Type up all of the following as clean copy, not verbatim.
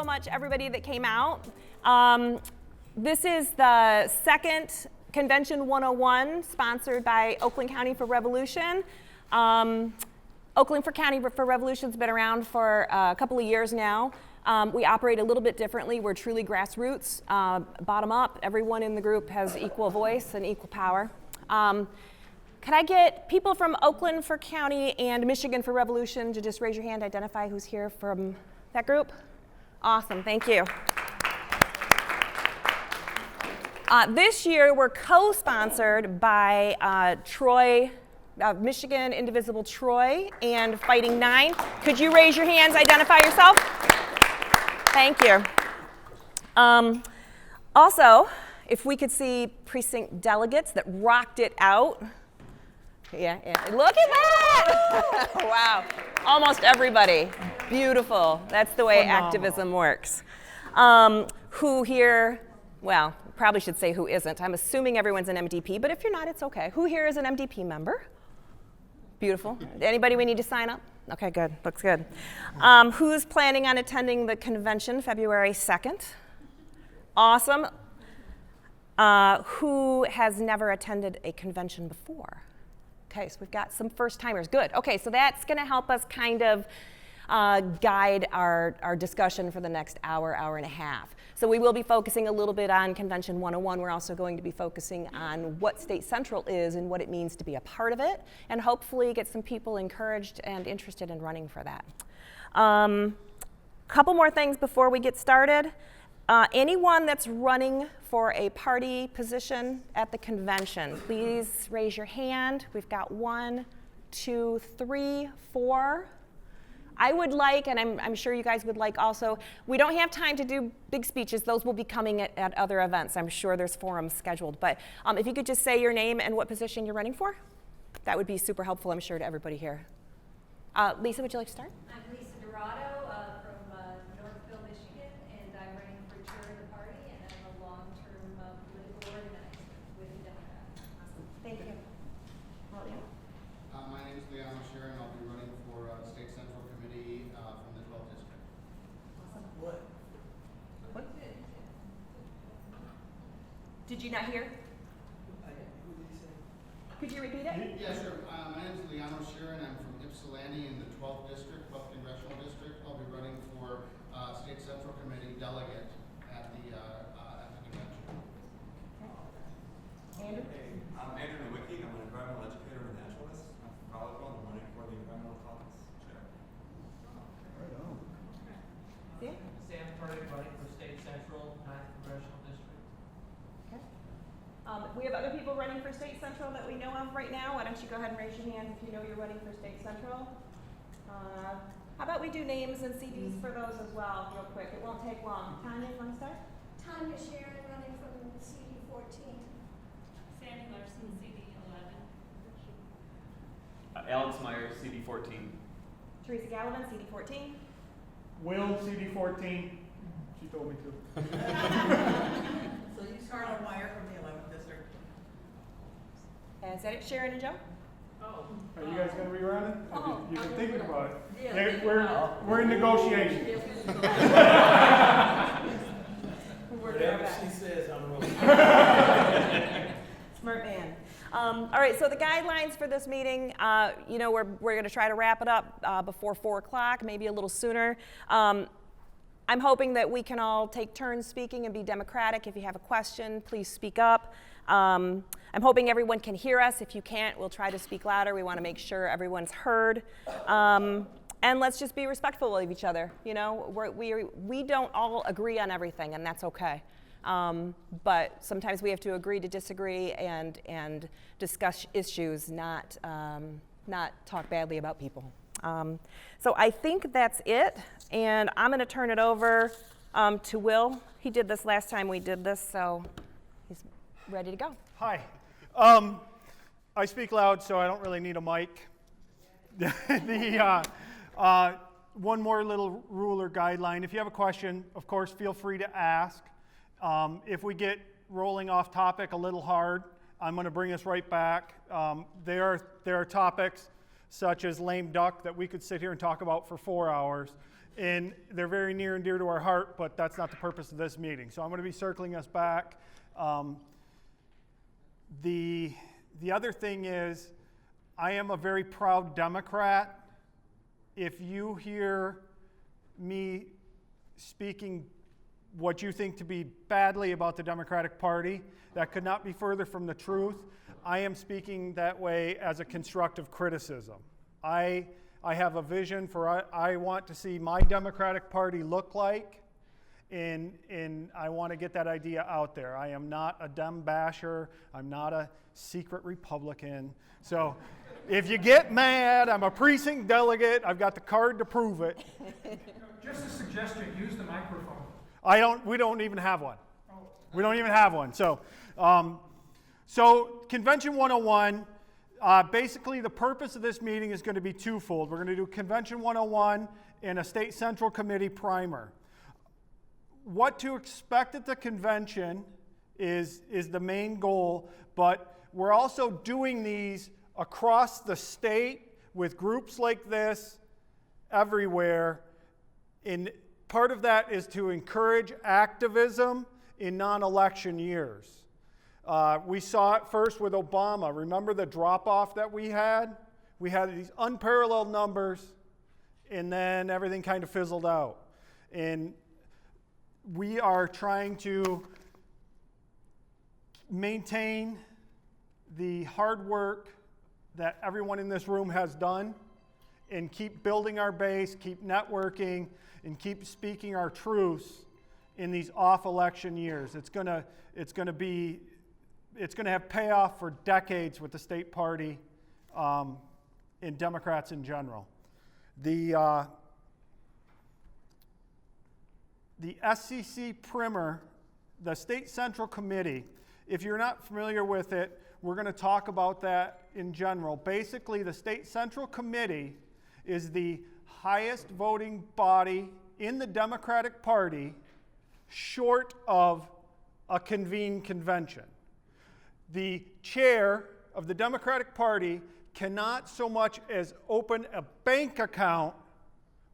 much, everybody that came out. This is the second Convention 101 sponsored by Oakland County for Revolution. Oakland County for Revolution's been around for a couple of years now. We operate a little bit differently. We're truly grassroots, bottom up. Everyone in the group has equal voice and equal power. Can I get people from Oakland for County and Michigan for Revolution to just raise your hand, identify who's here from that group? Awesome, thank you. This year we're co-sponsored by Troy, Michigan, Indivisible Troy, and Fighting 9. Could you raise your hands, identify yourself? Thank you. Also, if we could see precinct delegates that rocked it out. Yeah. Look at that! Wow. Almost everybody. Beautiful. That's the way activism works. Who here, well, probably should say who isn't. I'm assuming everyone's an MDP, but if you're not, it's okay. Who here is an MDP member? Beautiful. Anybody we need to sign up? Okay, good. Looks good. Who's planning on attending the convention February 2nd? Awesome. Who has never attended a convention before? Okay, so we've got some first timers. Good. Okay, so that's going to help us kind of guide our discussion for the next hour, hour and a half. So we will be focusing a little bit on Convention 101. We're also going to be focusing on what State Central is and what it means to be a part of it, and hopefully get some people encouraged and interested in running for that. Couple more things before we get started. Anyone that's running for a party position at the convention, please raise your hand. We've got 1, 2, 3, 4. I would like, and I'm sure you guys would like also, we don't have time to do big speeches. Those will be coming at other events. I'm sure there's forums scheduled. But if you could just say your name and what position you're running for, that would be super helpful, I'm sure, to everybody here. Lisa, would you like to start? I'm Theresa from Northville, Michigan, and I'm running for chair of the party, and I'm a long-term political organizer with the Democrats. Awesome. Thank you. My name is Sharon. I'll be running for State Central Committee from the 12th District. Awesome. What? Did you not hear? Could you repeat it? Yeah, sure. My name is Sharon. I'm from Ypsilanti in the 12th District, 12th Congressional District. I'll be running for State Central Committee delegate at the convention. Andrew? Hey, I'm Andrew Nowicki. I'm an environmental educator and naturalist. I'm from Gallivan. I'm running for the Environmental Caucus chair. Right on. Yeah. Sam Purdy, running for State Central, 9th Congressional District. Okay. We have other people running for State Central that we know of right now. Why don't you go ahead and raise your hand if you know you're running for State Central. How about we do names and CDs for those as well, real quick. It won't take long. Tanya, you want to start? Tanya Sharon, running from CD 14. Sandy Larson, CD 11. Alex Meyer, CD 14. Theresa Gallivan, CD 14. Will, CD 14. She told me to. So you Scarlett Meyer from the 11th District. And is that it, Sharon and Joe? Oh. Are you guys going to be running? You've been thinking about it. Yeah, We're in negotiation. Whatever she says, I'm rolling. Smart man. All right, so the guidelines for this meeting, we're going to try to wrap it up before 4 o'clock, maybe a little sooner. I'm hoping that we can all take turns speaking and be democratic. If you have a question, please speak up. I'm hoping everyone can hear us. If you can't, we'll try to speak louder. We want to make sure everyone's heard. And let's just be respectful of each other. You know, we don't all agree on everything, and that's okay. But sometimes we have to agree to disagree and discuss issues, not talk badly about people. So I think that's it, and I'm going to turn it over to Will. He did this last time we did this, so he's ready to go. Hi. I speak loud, so I don't really need a mic. One more little rule or guideline. If you have a question, of course, feel free to ask. If we get rolling off topic a little hard, I'm going to bring us right back. There are topics such as lame duck that we could sit here and talk about for 4 hours. and they're very near and dear to our heart, but that's not the purpose of this meeting. So I'm going to be circling us back. The other thing is, I am a very proud Democrat. If you hear me speaking what you think to be badly about the Democratic Party, that could not be further from the truth. I am speaking that way as a constructive criticism. I have a vision for I want to see my Democratic Party look like, and I want to get that idea out there. I am not a Dem basher. I'm not a secret Republican. So if you get mad, I'm a precinct delegate. I've got the card to prove it. Just a suggestion, use the microphone. We don't even have one. We don't even have one. So Convention 101, basically the purpose of this meeting is going to be twofold. We're going to do Convention 101 and a State Central Committee primer. What to expect at the convention is the main goal, but we're also doing these across the state with groups like this everywhere. And part of that is to encourage activism in non-election years. We saw it first with Obama. Remember the drop-off that we had? We had these unparalleled numbers, and then everything kind of fizzled out. And we are trying to maintain the hard work that everyone in this room has done and keep building our base, keep networking, and keep speaking our truths in these off-election years. It's going to have payoff for decades with the state party and Democrats in general. The SCC primer, the State Central Committee, if you're not familiar with it, we're going to talk about that in general. Basically, the State Central Committee is the highest voting body in the Democratic Party short of a convened convention. The chair of the Democratic Party cannot so much as open a bank account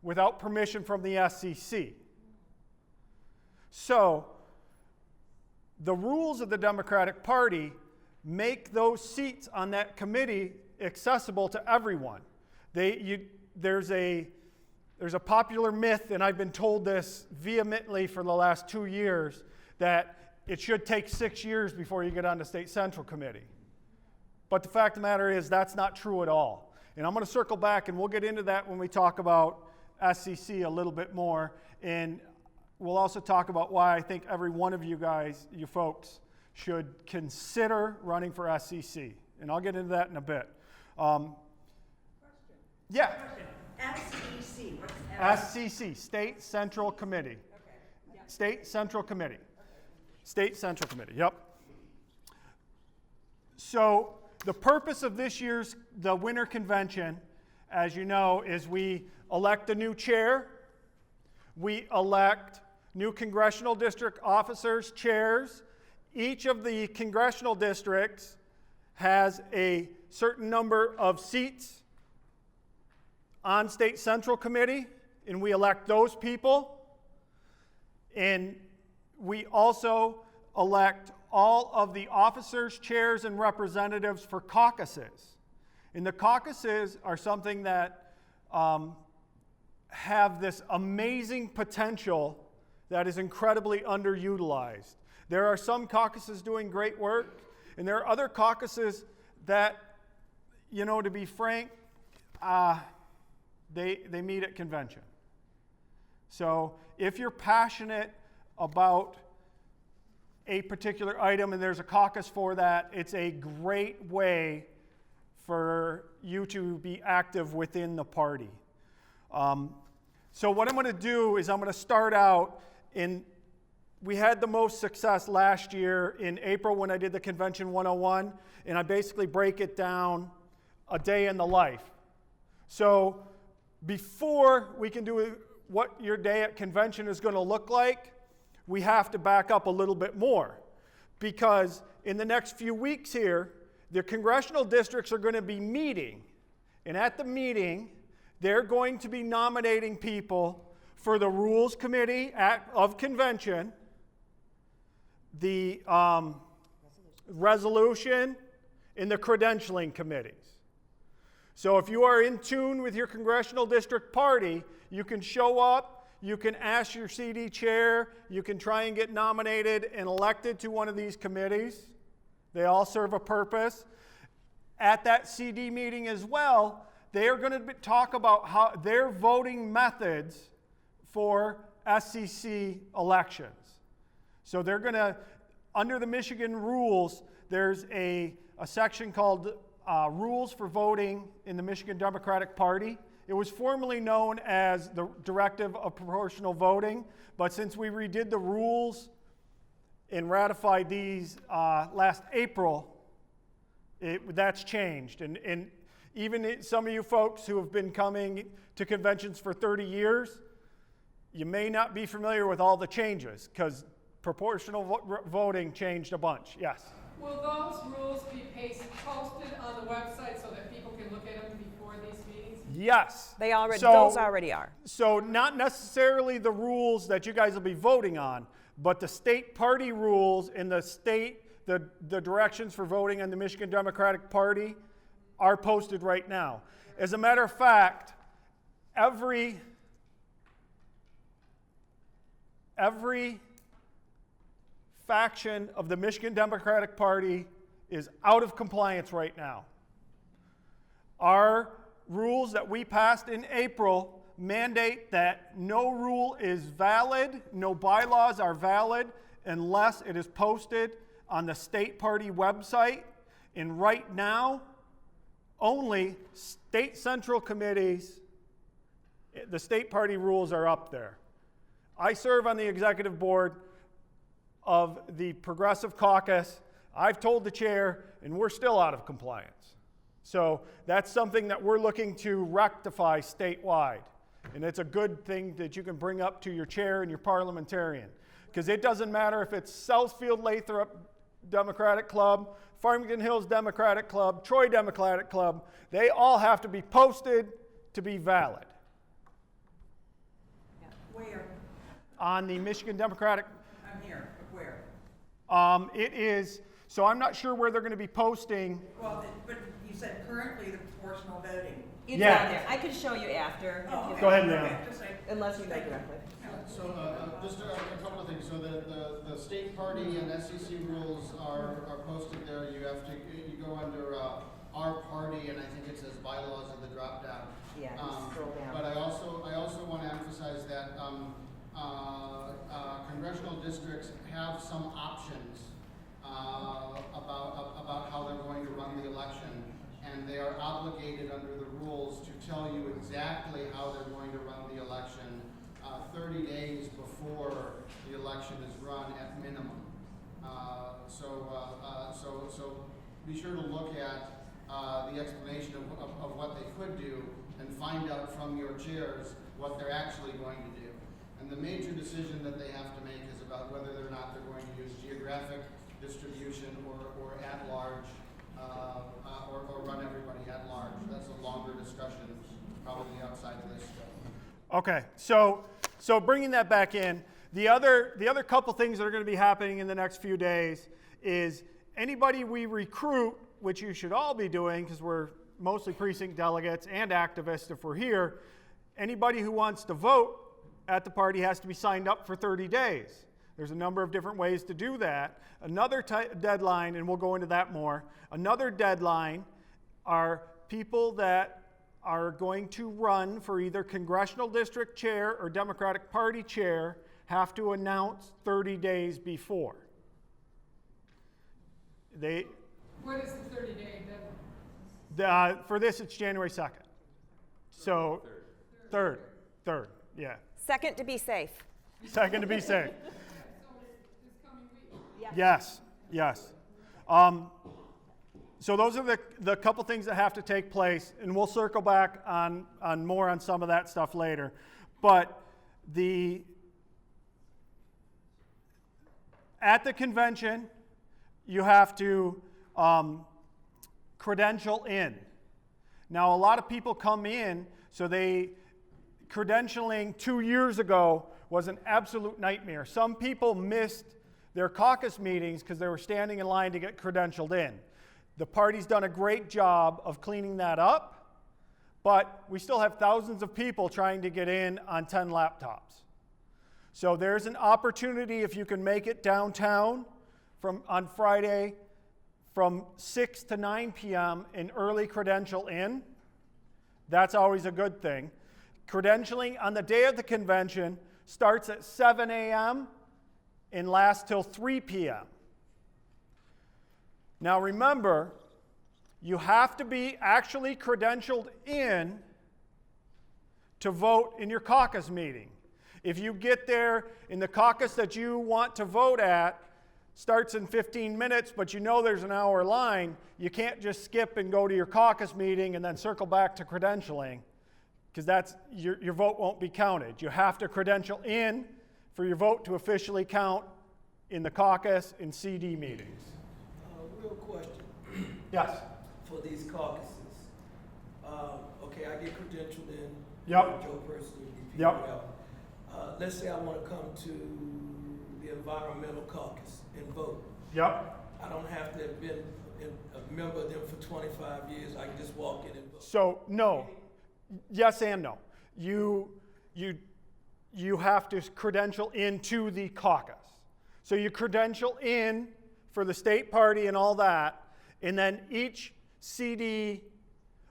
without permission from the SCC. So, the rules of the Democratic Party make those seats on that committee accessible to everyone. There's a popular myth, and I've been told this vehemently for the last 2 years, that it should take 6 years before you get on the State Central Committee. But the fact of the matter is that's not true at all. And I'm going to circle back, and we'll get into that when we talk about SCC a little bit more. And we'll also talk about why I think every one of you guys, you folks, should consider running for SCC. And I'll get into that in a bit. Question. Yeah. SEC, what's SCC, State Central Committee. Okay. Yeah. State Central Committee. State Central Committee, yep. So the purpose of this year's, the winter convention, as you know, is we elect a new chair, we elect new congressional district officers, chairs. Each of the congressional districts has a certain number of seats on State Central Committee, and we elect those people. And we also elect all of the officers, chairs, and representatives for caucuses. And the caucuses are something that have this amazing potential that is incredibly underutilized. There are some caucuses doing great work, and there are other caucuses that, you know, to be frank, they meet at convention. So if you're passionate about a particular item and there's a caucus for that, it's a great way for you to be active within the party. So what I'm going to do is I'm going to start out in, we had the most success last year in April when I did the Convention 101, and I basically break it down a day in the life. So before we can do what your day at convention is going to look like, we have to back up a little bit more, because in the next few weeks here, the congressional districts are going to be meeting, and at the meeting, they're going to be nominating people for the Rules Committee of Convention, the resolution, and the credentialing committees. So if you are in tune with your congressional district party, you can show up, you can ask your CD chair, you can try and get nominated and elected to one of these committees. They all serve a purpose. At that CD meeting as well, they are going to talk about how their voting methods for SCC elections. So they're going to, under the Michigan rules, there's a section called Rules for Voting in the Michigan Democratic Party. It was formerly known as the Directive of Proportional Voting, but since we redid the rules and ratified these last April, that's changed. And even some of you folks who have been coming to conventions for 30 years, you may not be familiar with all the changes because proportional voting changed a bunch. Yes? Will those rules be posted on the website so that people can look at them before these meetings? Yes. Those already are. So not necessarily the rules that you guys will be voting on, but the state party rules and the directions for voting on the Michigan Democratic Party are posted right now. As a matter of fact, every faction of the Michigan Democratic Party is out of compliance right now. Our rules that we passed in April mandate that no rule is valid, no bylaws are valid unless it is posted on the state party website. And right now, only state central committees, the state party rules are up there. I serve on the executive board of the Progressive Caucus. I've told the chair, and we're still out of compliance. So that's something that we're looking to rectify statewide. And it's a good thing that you can bring up to your chair and your parliamentarian. Because it doesn't matter if it's Southfield Lathrop Democratic Club, Farmington Hills Democratic Club, Troy Democratic Club, they all have to be posted to be valid. Where? On the Michigan Democratic. I'm here, but where? It is, so I'm not sure where they're going to be posting. Well, but you said currently the proportional voting. It's Yeah. on there. I can show you after. Oh, okay. Go ahead, Okay, Leanne. just like- Unless you make it up. So just a couple of things. So the state party and SEC rules are posted there. You have to, you go under our party, and I think it says bylaws in the drop down. Yeah, just scroll down. But I also want to emphasize that congressional districts have some options about how they're going to run the election, and they are obligated under the rules to tell you exactly how they're going to run the election 30 days before the election is run at minimum. So be sure to look at the explanation of what they could do and find out from your chairs what they're actually going to do. And the major decision that they have to make is about whether or not they're going to use geographic distribution or at large, or run everybody at large. That's a longer discussion, probably outside of this scope. Okay, so bringing that back in, the other couple things that are going to be happening in the next few days is anybody we recruit, which you should all be doing because we're mostly precinct delegates and activists if we're here, anybody who wants to vote at the party has to be signed up for 30 days. There's a number of different ways to do that. Another deadline, and we'll go into that more, another deadline are people that are going to run for either congressional district chair or Democratic Party chair have to announce 30 days before. What is the 30-day deadline? For this, it's January 2nd. So, third, yeah. Second to be safe. Second to be safe. So this coming week? Yes. So those are the couple things that have to take place, and we'll circle back on more on some of that stuff later. But at the convention, you have to credential in. Now, a lot of people come in, so they credentialing 2 years ago was an absolute nightmare. Some people missed their caucus meetings because they were standing in line to get credentialed in. The party's done a great job of cleaning that up, but we still have thousands of people trying to get in on 10 laptops. So there's an opportunity if you can make it downtown on Friday from 6 to 9 p.m. and early credential in. That's always a good thing. Credentialing on the day of the convention starts at 7 a.m. and lasts till 3 p.m. Now remember, you have to be actually credentialed in to vote in your caucus meeting. If you get there in the caucus that you want to vote at, starts in 15 minutes, but you know there's an hour line, you can't just skip and go to your caucus meeting and then circle back to credentialing, because that's your vote won't be counted. You have to credential in for your vote to officially count in the caucus and CD meetings. Real question. Yes. For these caucuses. Okay, I get credentialed in. Yep. Joe personally. Yep. Let's say I want to come to the environmental caucus and vote. Yep. I don't have to have been a member of them for 25 years. I can just walk in and vote. So no. Yes and no. You have to credential into the caucus. So you credential in for the state party and all that, and then each CD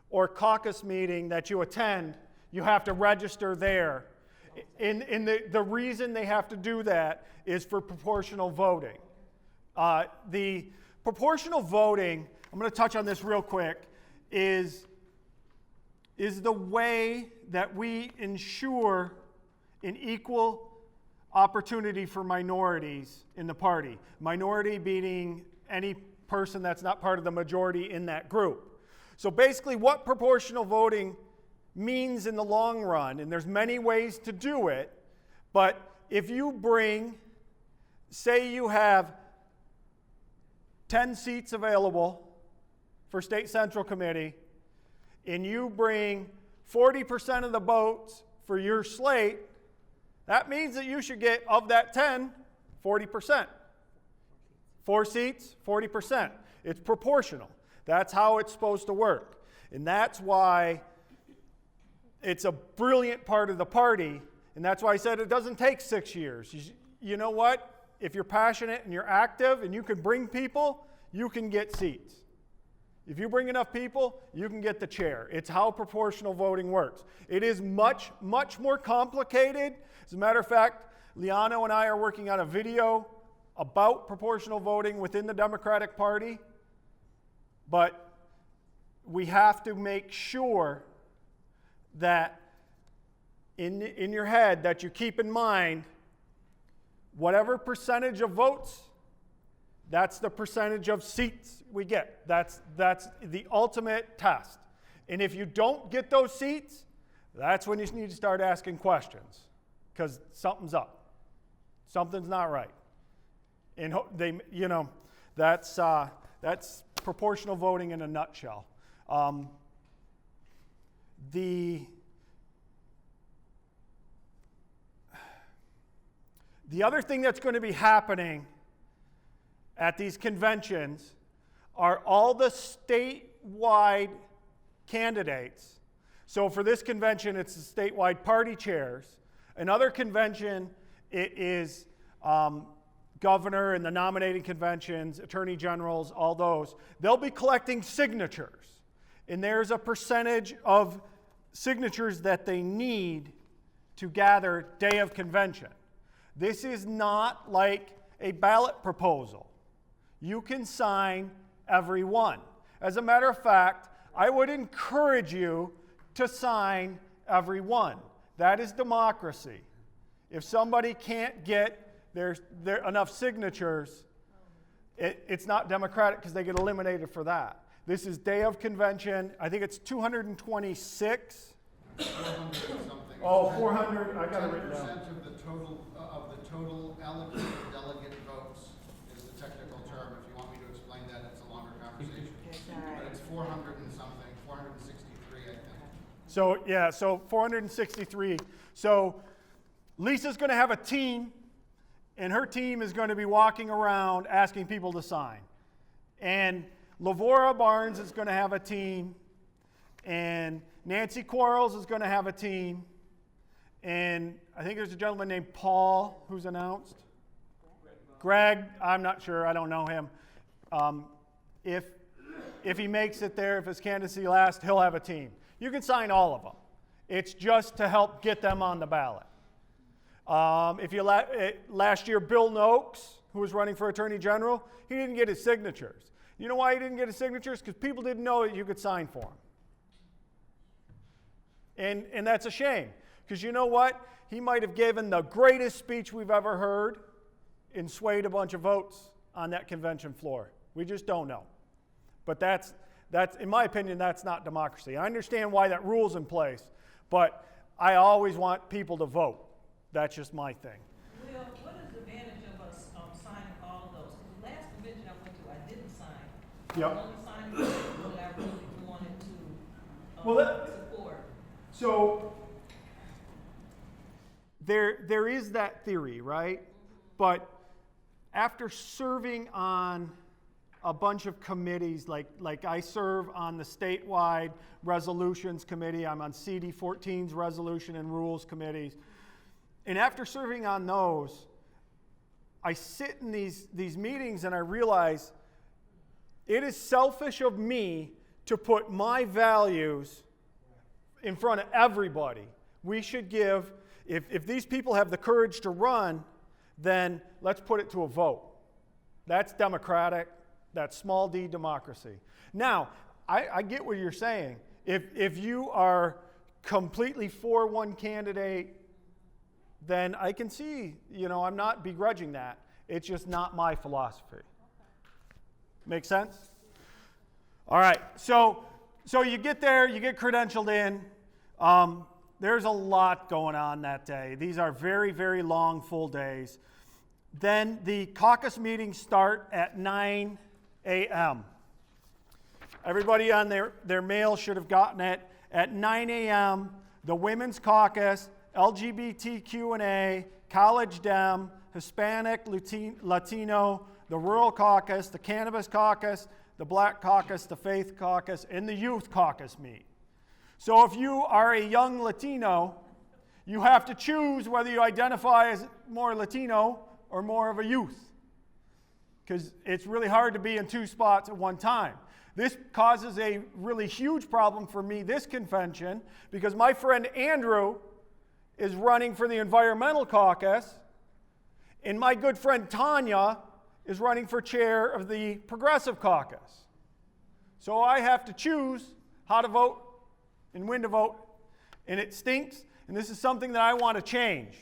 or caucus meeting that you attend, you have to register there. And the reason they have to do that is for proportional voting. The proportional voting, I'm going to touch on this real quick, is the way that we ensure an equal opportunity for minorities in the party. Minority being any person that's not part of the majority in that group. So basically what proportional voting means in the long run, and there's many ways to do it, but if you bring, say you have 10 seats available for State Central Committee, and you bring 40% of the votes for your slate, that means that you should get, of that 10, 40%. 4 seats, 40%. It's proportional. That's how it's supposed to work. And that's why it's a brilliant part of the party, and that's why I said it doesn't take 6 years. You know what? If you're passionate and you're active and you can bring people, you can get seats. If you bring enough people, you can get the chair. It's how proportional voting works. It is much, much more complicated. As a matter of fact, Liano and I are working on a video about proportional voting within the Democratic Party, but we have to make sure that in your head that you keep in mind whatever percentage of votes, that's the percentage of seats we get. That's the ultimate test. And if you don't get those seats, that's when you need to start asking questions, because something's up. Something's not right. And that's proportional voting in a nutshell. The other thing that's going to be happening at these conventions are all the statewide candidates. So for this convention, it's the statewide party chairs. Another convention, it is governor and the nominating conventions, attorney generals, all those. They'll be collecting signatures. And there's a percentage of signatures that they need to gather day of convention. This is not like a ballot proposal. You can sign every one. As a matter of fact, I would encourage you to sign every one. That is democracy. If somebody can't get there enough signatures, it's not democratic because they get eliminated for that. This is day of convention. I think it's 226. 400 something. Oh, 400. I got it written down. 10% of the total allocated delegate votes is the technical term. If you want me to explain that, it's a longer conversation. But it's 400 and something, 463, I think. So, yeah, so 463. So Lisa's going to have a team, and her team is going to be walking around asking people to sign. And Lavora Barnes is going to have a team, and Nancy Quarles is going to have a team, and I think there's a gentleman named Paul who's announced. Greg, I'm not sure, I don't know him. If he makes it there, if his candidacy lasts, he'll have a team. You can sign all of them. It's just to help get them on the ballot. Last year, Bill Noakes, who was running for Attorney General, he didn't get his signatures. You know why he didn't get his signatures? Because people didn't know that you could sign for him. And that's a shame. Because you know what? He might have given the greatest speech we've ever heard and swayed a bunch of votes on that convention floor. We just don't know. But that's in my opinion, that's not democracy. I understand why that rule's in place, but I always want people to vote. That's just my thing. Will, what is the advantage of us signing all of those? 'Cause the last convention I went to, I didn't sign. Yep. I only signed what I really wanted to Well, support. So there is that theory, right? But after serving on a bunch of committees, like I serve on the statewide resolutions committee, I'm on CD14's resolution and rules committees, and after serving on those, I sit in these meetings and I realize it is selfish of me to put my values in front of everybody. We should give, if these people have the courage to run, then let's put it to a vote. That's democratic. That's small d democracy. Now, I get what you're saying. If you are completely for one candidate, then I can see, I'm not begrudging that. It's just not my philosophy. Make sense? All right, so you get there, you get credentialed in. There's a lot going on that day. These are very, very long, full days. Then the caucus meetings start at 9 a.m. Everybody on their mail should have gotten it. At 9 a.m., the Women's Caucus, LGBTQ&A, College Dem, Hispanic, Latino, the Rural Caucus, the Cannabis Caucus, the Black Caucus, the Faith Caucus, and the Youth Caucus meet. So if you are a young Latino, you have to choose whether you identify as more Latino or more of a youth, because it's really hard to be in two spots at one time. This causes a really huge problem for me this convention, because my friend Andrew is running for the Environmental Caucus, and my good friend Tanya is running for chair of the Progressive Caucus. So I have to choose how to vote and when to vote, and it stinks, and this is something that I want to change.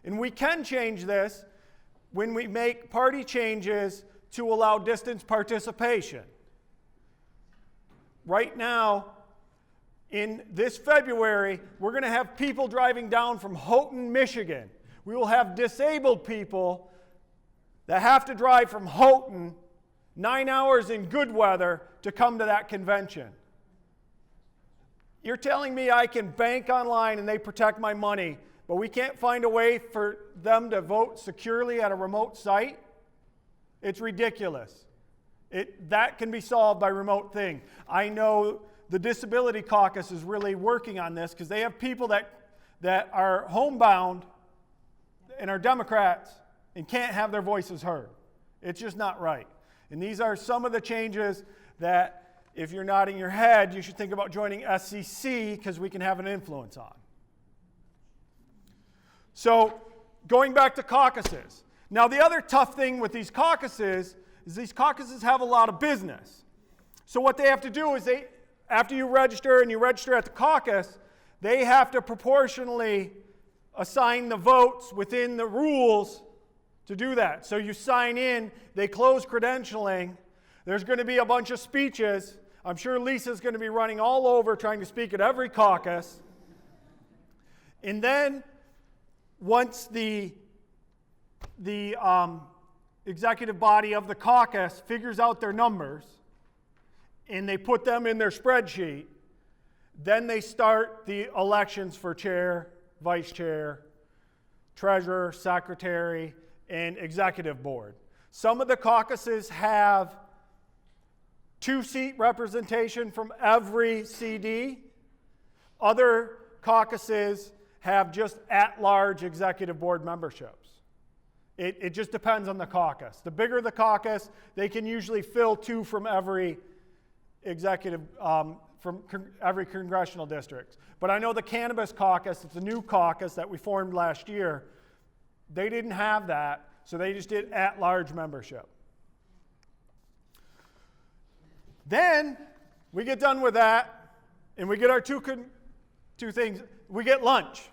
And we can change this when we make party changes to allow distance participation. Right now, in this February, we're going to have people driving down from Houghton, Michigan. We will have disabled people that have to drive from Houghton 9 hours in good weather to come to that convention. You're telling me I can bank online and they protect my money, but we can't find a way for them to vote securely at a remote site? It's ridiculous. That can be solved by remote thing. I know the Disability Caucus is really working on this, because they have people that are homebound and are Democrats and can't have their voices heard. It's just not right. And these are some of the changes that, if you're nodding your head, you should think about joining SCC, because we can have an influence on. So, going back to caucuses. Now, the other tough thing with these caucuses is these caucuses have a lot of business. So what they have to do is after you register and you register at the caucus, they have to proportionally assign the votes within the rules to do that. So you sign in, they close credentialing, there's going to be a bunch of speeches. I'm sure Lisa's going to be running all over trying to speak at every caucus. And then once the executive body of the caucus figures out their numbers and they put them in their spreadsheet, Then they start the elections for chair, vice chair, treasurer, secretary, and executive board. Some of the caucuses have 2-seat representation from every CD. Other caucuses have just at-large executive board memberships. It just depends on the caucus. The bigger the caucus, they can usually fill 2 from every executive, from every congressional district. But I know the Cannabis Caucus, it's a new caucus that we formed last year, they didn't have that, so they just did at-large membership. Then we get done with that, and we get our two things. We get lunch.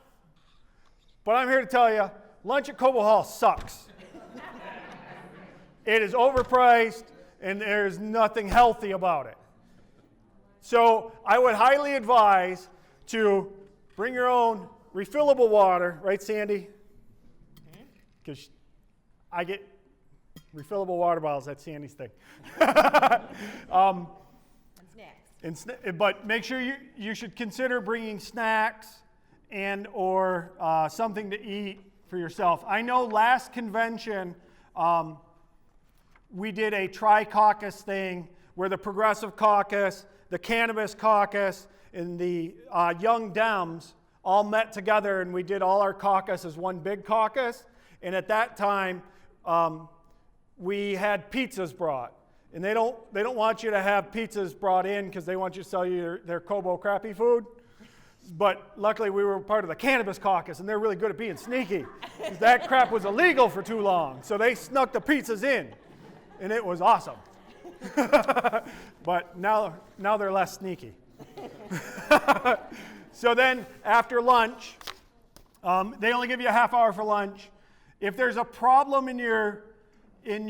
But I'm here to tell you, lunch at Cobo Hall sucks. It is overpriced, and there's nothing healthy about it. So I would highly advise to bring your own refillable water, right, Sandy? Because I get refillable water bottles. That's Sandy's thing. And snacks. But make sure you should consider bringing snacks and or something to eat for yourself. I know last convention we did a tri-caucus thing where the Progressive Caucus, the Cannabis Caucus, and the Young Dems all met together, and we did all our caucus as one big caucus. And at that time, we had pizzas brought. And they don't want you to have pizzas brought in because they want you to sell you their Cobo crappy food. But luckily, we were part of the Cannabis Caucus, and they're really good at being sneaky. 'Cause that crap was illegal for too long. So they snuck the pizzas in, and it was awesome. But now they're less sneaky. So then after lunch, they only give you a half hour for lunch. If there's a problem in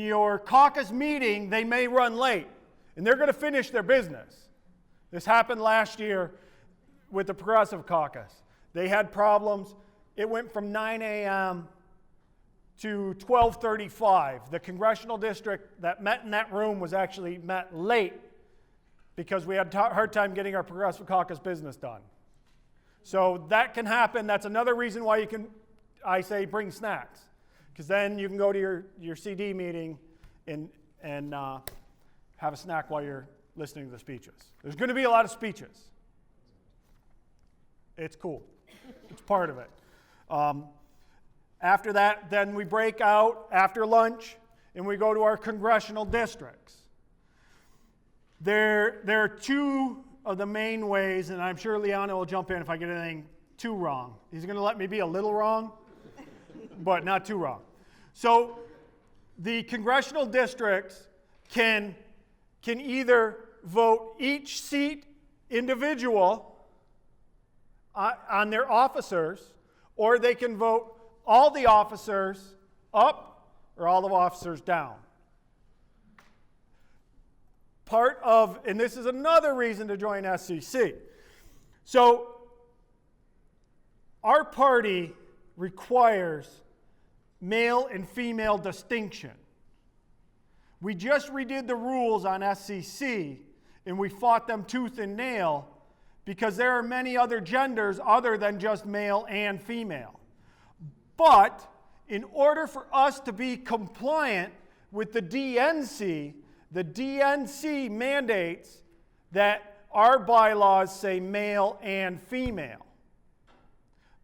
your caucus meeting, they may run late, and they're going to finish their business. This happened last year with the Progressive Caucus. They had problems. It went from 9 a.m. to 12:35. The congressional district that met in that room was actually met late because we had a hard time getting our Progressive Caucus business done. So that can happen. That's another reason why I say bring snacks. Because then you can go to your CD meeting and have a snack while you're listening to the speeches. There's going to be a lot of speeches. It's cool. It's part of it. After that, then we break out after lunch and we go to our congressional districts. There are 2 of the main ways, and I'm sure Liana will jump in if I get anything too wrong. He's going to let me be a little wrong, but not too wrong. So the congressional districts can either vote each seat individual on their officers, or they can vote all the officers up or all the officers down. And this is another reason to join SCC. So our party requires male and female distinction. We just redid the rules on SCC, and we fought them tooth and nail because there are many other genders other than just male and female. But in order for us to be compliant with the DNC mandates that our bylaws say male and female.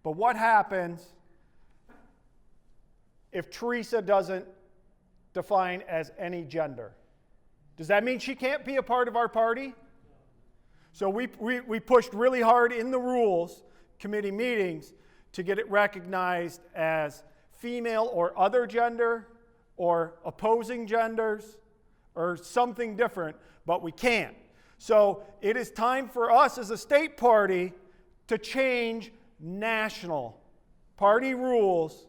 But what happens if Theresa doesn't define as any gender? Does that mean she can't be a part of our party? So we pushed really hard in the rules committee meetings to get it recognized as female or other gender or opposing genders or something different, but we can't. So it is time for us as a state party to change national party rules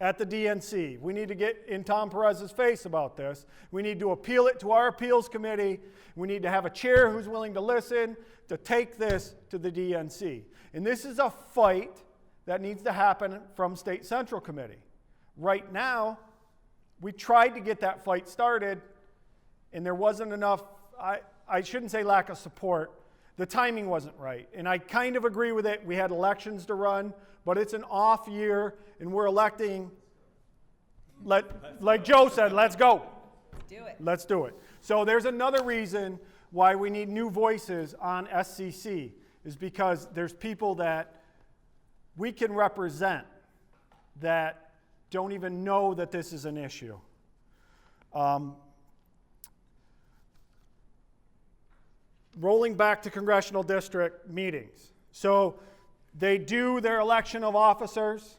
at the DNC. We need to get in Tom Perez's face about this. We need to appeal it to our appeals committee. We need to have a chair who's willing to listen to take this to the DNC. And this is a fight that needs to happen from State Central Committee. Right now, we tried to get that fight started, and there wasn't enough, I shouldn't say lack of support. the timing wasn't right. And I kind of agree with it. We had elections to run, but it's an off year, and we're electing, like Joe said, let's go. Do it. Let's do it. So there's another reason why we need new voices on SCC, is because there's people that we can represent that don't even know that this is an issue. Rolling back to congressional district meetings. So they do their election of officers.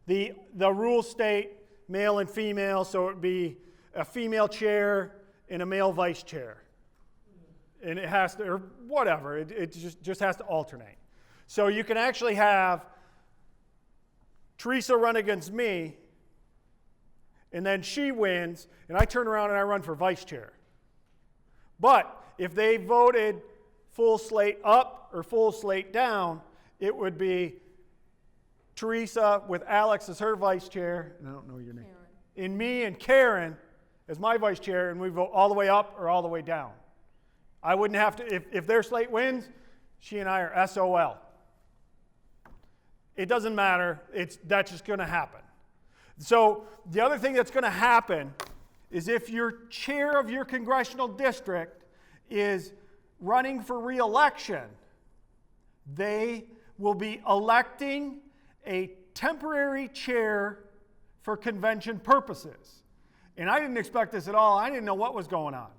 The rules state male and female, so it would be a female chair and a male vice chair. And it has to, or whatever, it just has to alternate. So you can actually have Theresa run against me, and then she wins, and I turn around and I run for vice chair. But if they voted full slate up or full slate down, it would be Theresa with Alex as her vice chair, and I don't know your name, and me and Karen as my vice chair, and we vote all the way up or all the way down. I wouldn't have to, if their slate wins, she and I are SOL. It doesn't matter, that's just going to happen. So the other thing that's going to happen is if your chair of your congressional district is running for re-election, they will be electing a temporary chair for convention purposes. And I didn't expect this at all. I didn't know what was going on.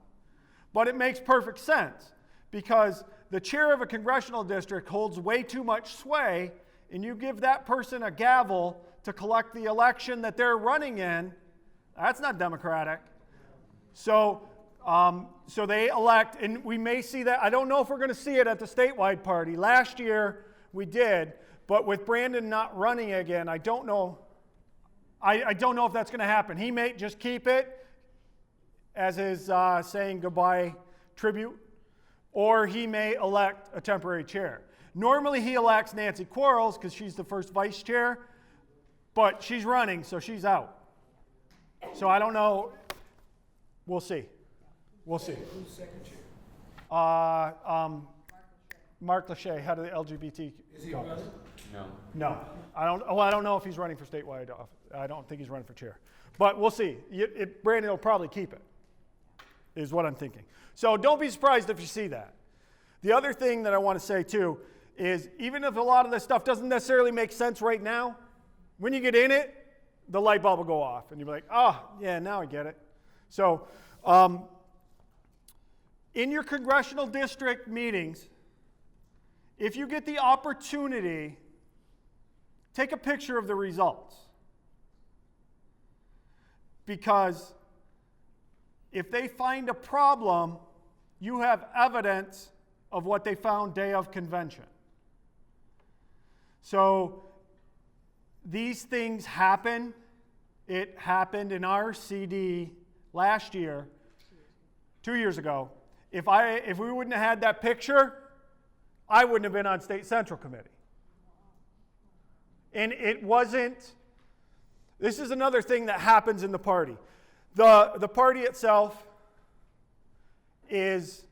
But it makes perfect sense because the chair of a congressional district holds way too much sway, and you give that person a gavel to collect the election that they're running in. That's not democratic. So they elect, and we may see that. I don't know if we're going to see it at the statewide party. Last year we did, but with Brandon not running again, I don't know. I don't know if that's going to happen. He may just keep it as his saying goodbye tribute, or he may elect a temporary chair. Normally he elects Nancy Quarles because she's the first vice chair, but she's running, so she's out. So I don't know. We'll see. We'll see. Who's second chair? Mark Lachey, head of the LGBT. Is he running? No. I don't know if he's running for statewide. I don't think he's running for chair. But we'll see. Brandon will probably keep it, is what I'm thinking. So don't be surprised if you see that. The other thing that I want to say, too, is even if a lot of this stuff doesn't necessarily make sense right now, when you get in it, the light bulb will go off. And you'll be like, oh, yeah, now I get it. So in your congressional district meetings, if you get the opportunity, take a picture of the results. Because if they find a problem, you have evidence of what they found day of convention. So these things happen. It happened in our CD last year, 2 years ago. If we wouldn't have had that picture, I wouldn't have been on State Central Committee. And it wasn't, this is another thing that happens in the party. The party itself is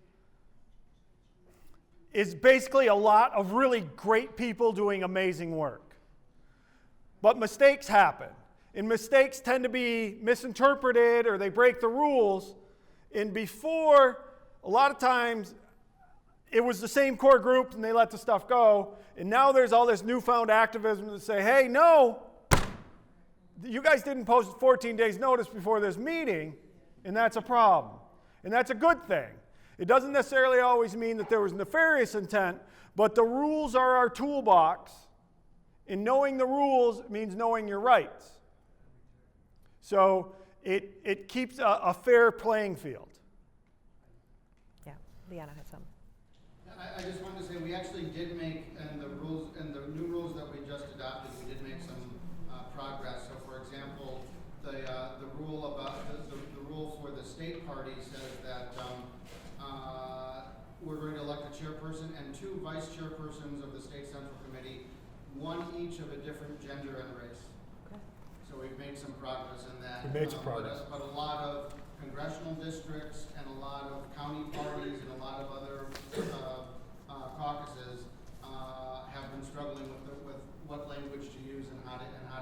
basically a lot of really great people doing amazing work. But mistakes happen. And mistakes tend to be misinterpreted or they break the rules. And before, a lot of times, it was the same core group and they let the stuff go. And now there's all this newfound activism to say, hey, no, you guys didn't post 14 days notice before this meeting, and that's a problem. And that's a good thing. It doesn't necessarily always mean that there was nefarious intent, but the rules are our toolbox, and knowing the rules means knowing your rights. So it keeps a fair playing field. Yeah, Leanna had some. I just wanted to say we actually did make, and the new rules that we just adopted, we did make some progress. So, for example, the rule about the rule for the state party says that we're going to elect a chairperson and 2 vice chairpersons of the state central committee, 1 each of a different gender and race. Okay. So we've made some progress in that. We made some progress. But a lot of congressional districts and a lot of county parties and a lot of other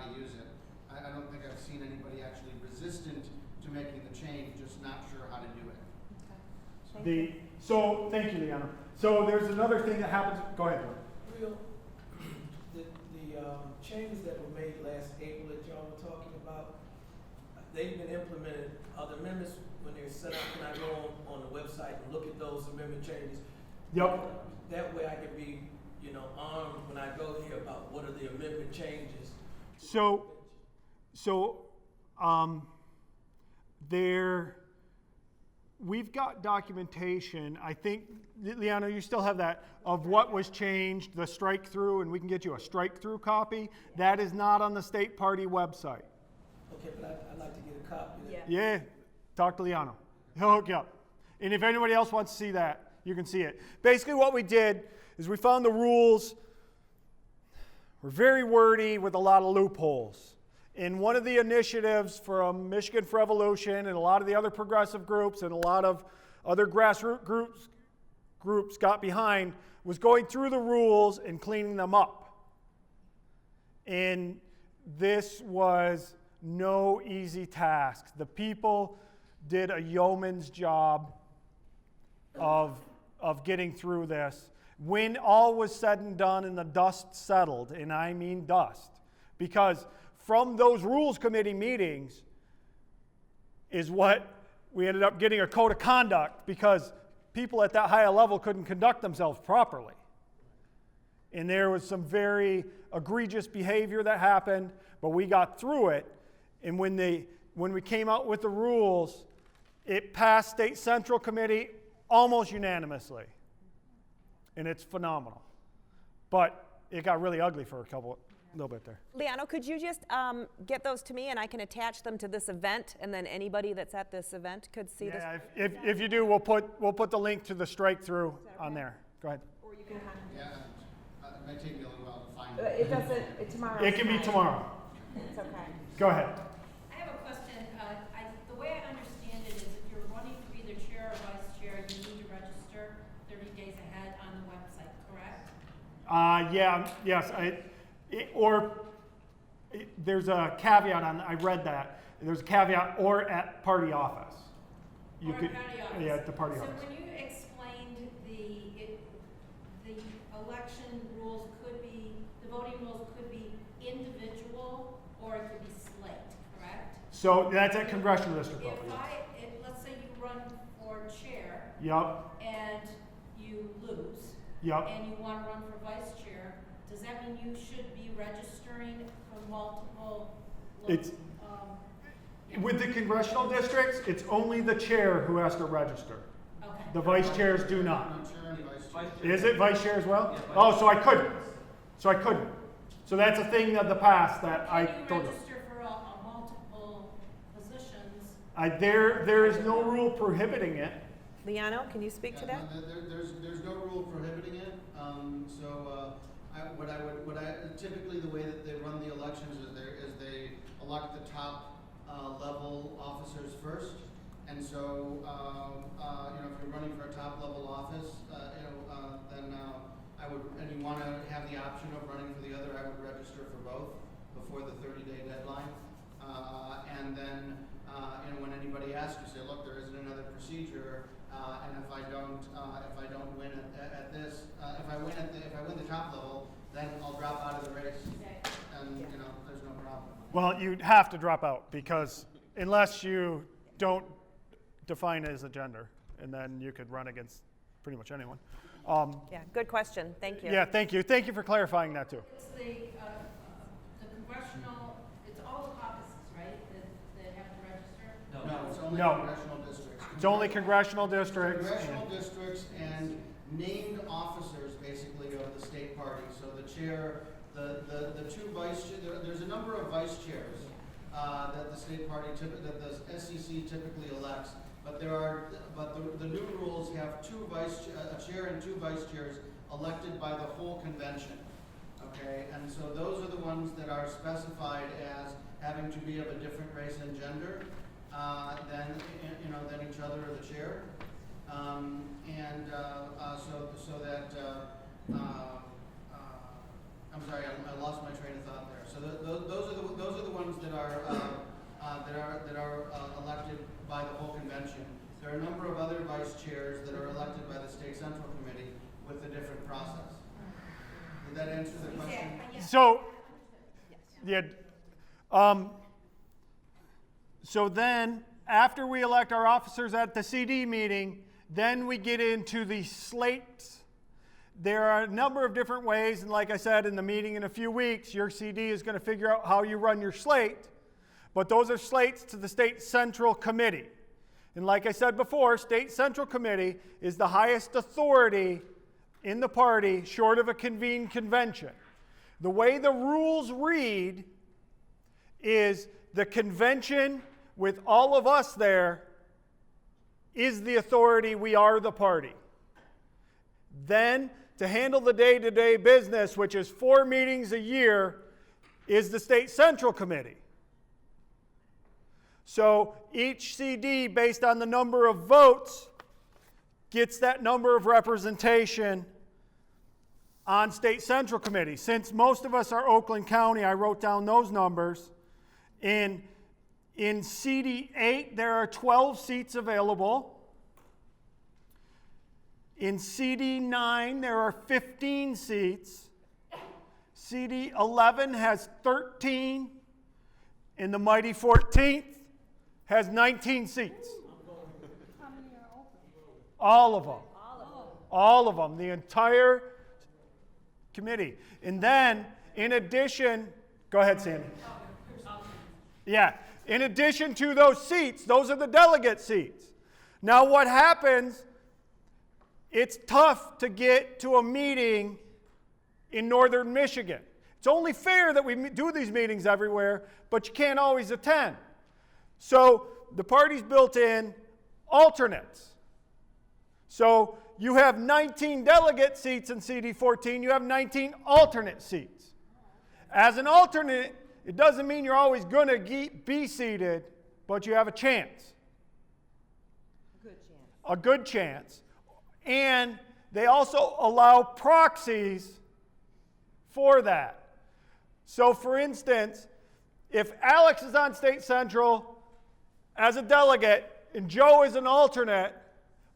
to use it. I don't think I've seen anybody actually resistant to making the change, just not sure how to do it. So thank you, Leanna. So there's another thing that happens. Go ahead, Joe. Real, the changes that were made last April that y'all were talking about, they've been implemented. Are the amendments, when they're set up, can I go on the website and look at those amendment changes? Yep. That way I can be, armed when I go here about what are the amendment changes. We've got documentation, I think, Leanna, you still have that, of what was changed, the strike through, and we can get you a strike through copy. That is not on the state party website. Okay, but I'd like to get a copy of that. Yeah, talk to Leanna. He'll hook you up. And if anybody else wants to see that, you can see it. Basically what we did is we found the rules were very wordy with a lot of loopholes. In one of the initiatives from Michigan for Evolution and a lot of the other progressive groups and a lot of other grassroots groups got behind was going through the rules and cleaning them up. And this was no easy task. The people did a yeoman's job of getting through this. When all was said and done and the dust settled, and I mean dust, because from those rules committee meetings is what we ended up getting a code of conduct, because people at that higher level couldn't conduct themselves properly. And there was some very egregious behavior that happened, but we got through it. And when we came out with the rules, it passed State Central Committee almost unanimously. And it's phenomenal. But it got really ugly for a little bit there. Leano, could you just get those to me and I can attach them to this event, and then anybody that's at this event could see this? Yeah, if you do, we'll put the link to the strike through on there. Go ahead. Or you can Yeah, it may take me a little while to find it. It doesn't, tomorrow. It can be tomorrow. It's okay. Go ahead. I have a question. The way I understand it is if you're running for either chair or vice chair, you need to register 30 days ahead on the website, correct? Yes. There's a caveat on. I read that. There's a caveat, or at party office. Or at party office. Yeah, at the party so office. when you explained the election rules could be, the voting rules could be individual or it could be slate, correct? So that's at congressional district level. If let's say you run for chair. Yep. And you lose. Yep. And you want to run for vice chair, does that mean you should be registering for multiple? With the congressional districts, it's only the chair who has to register. Okay. The vice chairs do not. No chair and vice chair. Is it vice chair as well? Yeah, vice Oh, so I couldn't. So that's a thing of the past that I Can you told you. register for multiple positions? There is no rule prohibiting it. Leano, can you speak to that? No, there's no rule prohibiting it. Typically the way that they run the elections is they elect the top level officers first. And so, if you're running for a top level office, then and you want to have the option of running for the other, I would register for both before the 30-day deadline. And then, when anybody asks you, say, look, there isn't another procedure, and if I don't win at this, if I win the top level, then I'll drop out of the race, and there's no problem. Well, you'd have to drop out, because unless you don't define it as a gender, and then you could run against pretty much anyone. Yeah, good question. Thank you. Yeah, thank you. Thank you for clarifying that too. It's the congressional, it's all the caucuses, right, that have to register? No, it's only No. congressional districts. It's only congressional districts. Congressional districts and named officers, basically, of the state party. So the chair, the two vice chair, there's a number of vice chairs that the state party, that the SEC typically elects. But the new rules have a chair and two vice chairs elected by the whole convention. Okay, and so those are the ones that are specified as having to be of a different race and gender than each other or the chair, so that I'm sorry, I lost my train of thought there. So those are the ones that are elected by the whole convention. There are a number of other vice chairs that are elected by the state central committee with a different process. Did that answer the question? So, yeah. So then, after we elect our officers at the CD meeting, then we get into the slates. There are a number of different ways, and like I said, in the meeting in a few weeks, your CD is going to figure out how you run your slate. But those are slates to the State Central Committee. And like I said before, State Central Committee is the highest authority in the party, short of a convened convention. The way the rules read is the convention, with all of us there, is the authority. We are the party. Then, to handle the day-to-day business, which is 4 meetings a year, is the State Central Committee. So each CD, based on the number of votes, gets that number of representation on State Central Committee. Since most of us are Oakland County, I wrote down those numbers. In CD 8, there are 12 seats available. In CD 9, there are 15 seats. CD 11 has 13. And the mighty 14th has 19 seats. How many are open? All of them. All of them. The entire committee. And then, in addition, go ahead, Sandy. Yeah. In addition to those seats, those are the delegate seats. Now, what happens, it's tough to get to a meeting in northern Michigan. It's only fair that we do these meetings everywhere, but you can't always attend. So the party's built in alternates. So you have 19 delegate seats in CD 14, you have 19 alternate seats. As an alternate, it doesn't mean you're always going to be seated, but you have a chance. A good chance. And they also allow proxies for that. So, for instance, if Alex is on State Central as a delegate and Joe is an alternate,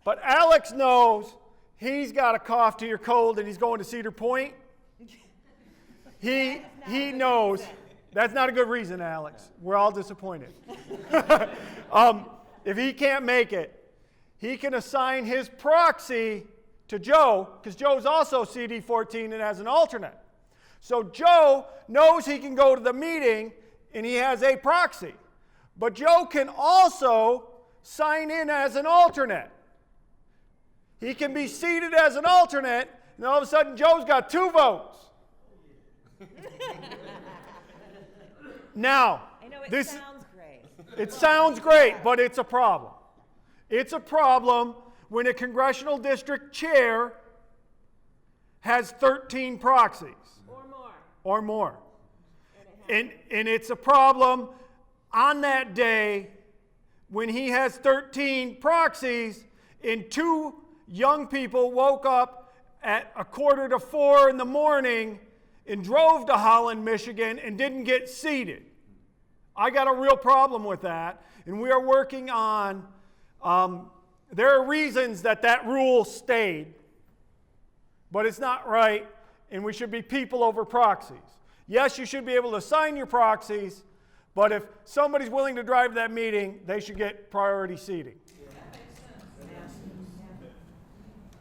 but Alex knows he's got a cough to your cold and he's going to Cedar Point, he knows. That's not a good reason, Alex. We're all disappointed. If he can't make it, he can assign his proxy to Joe, because Joe's also CD 14 and has an alternate. So Joe knows he can go to the meeting and he has a proxy. But Joe can also sign in as an alternate. He can be seated as an alternate, and all of a sudden Joe's got 2 votes. Now, I know it sounds great. It sounds great, but it's a problem. It's a problem when a congressional district chair has 13 proxies. Or more. And it's a problem on that day when he has 13 proxies and 2 young people woke up at 3:45 in the morning and drove to Holland, Michigan, and didn't get seated. I got a real problem with that, and we are working on, there are reasons that rule stayed, but it's not right, and we should be people over proxies. Yes, you should be able to assign your proxies, but if somebody's willing to drive that meeting, they should get priority seating.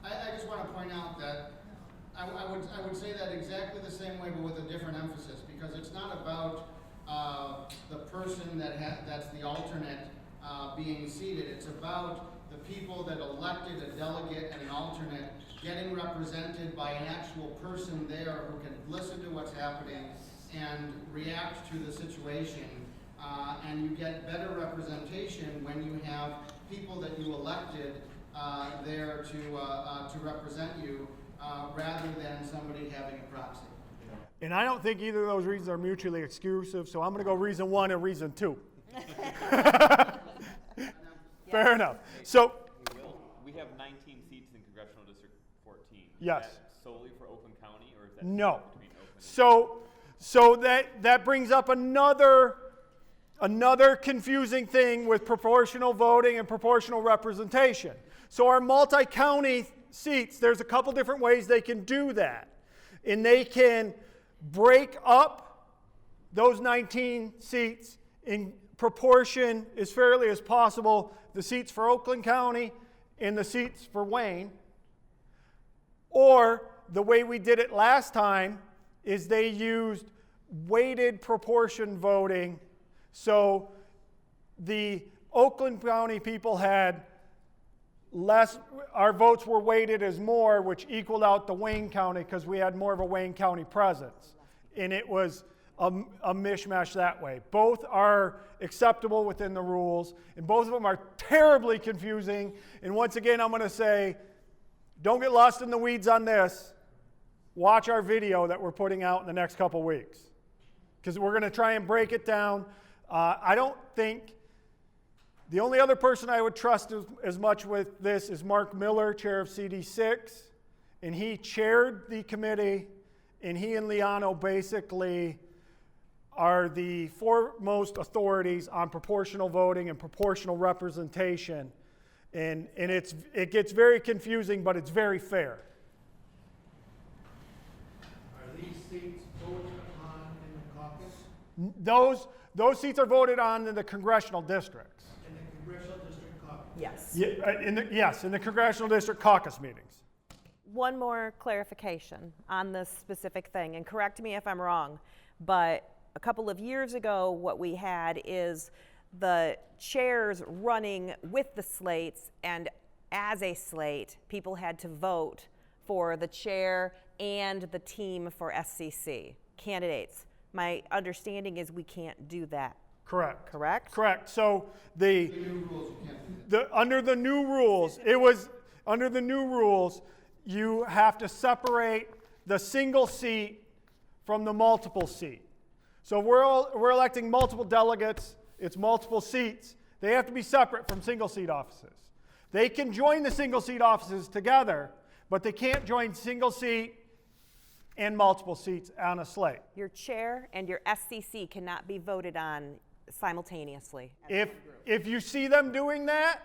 I just want to point out that I would say that exactly the same way, but with a different emphasis, because it's not about the person that's the alternate being seated. It's about the people that elected a delegate and an alternate getting represented by an actual person there who can listen to what's happening and react to the situation. And you get better representation when you have people that you elected there to represent you, rather than somebody having a proxy. And I don't think either of those reasons are mutually exclusive, so I'm going to go reason 1 and reason 2. Fair enough. So we have 19 seats in Congressional District 14. Yes. Is that solely for Oakland County, or is that no. between Oakland So that brings up another confusing thing with proportional voting and proportional representation. So our multi-county seats, there's a couple different ways they can do that. And they can break up those 19 seats in proportion as fairly as possible, the seats for Oakland County and the seats for Wayne. Or the way we did it last time is they used weighted proportion voting. So the Oakland County people had less, our votes were weighted as more, which equaled out the Wayne County because we had more of a Wayne County presence. And it was a mishmash that way. Both are acceptable within the rules, and both of them are terribly confusing. And once again, I'm going to say, don't get lost in the weeds on this. Watch our video that we're putting out in the next couple weeks, because we're going to try and break it down. I don't think, the only other person I would trust as much with this is Mark Miller, chair of CD6, and he chaired the committee, and he and Liano basically are the foremost authorities on proportional voting and proportional representation. And it gets very confusing, but it's very fair. Are these seats voted on in the caucus? Those seats are voted on in the congressional districts. In the congressional district caucus? Yes. Yes, in the congressional district caucus meetings. One more clarification on this specific thing, and correct me if I'm wrong, but a couple of years ago, what we had is the chairs running with the slates, and as a slate, people had to vote for the chair and the team for SCC candidates. My understanding is we can't do that. Correct. Correct? Correct. So The new rules, you can't do that. under the new rules, you have to separate the single seat from the multiple seat. So we're electing multiple delegates, it's multiple seats. They have to be separate from single seat offices. They can join the single seat offices together, but they can't join single seat and multiple seats on a slate. Your chair and your SCC cannot be voted on simultaneously. If you see them doing that,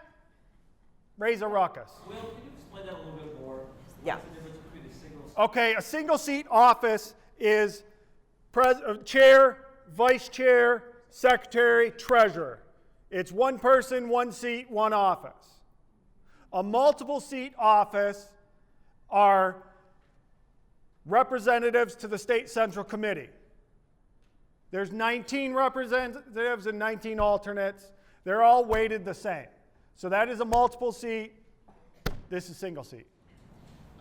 raise a ruckus. Will, can you explain that a little bit more? Yeah. What's the difference between a single? Okay, a single seat office is chair, vice chair, secretary, treasurer. It's one person, one seat, one office. A multiple seat office are representatives to the state central committee. There's 19 representatives and 19 alternates. They're all weighted the same. So that is a multiple seat. This is single seat.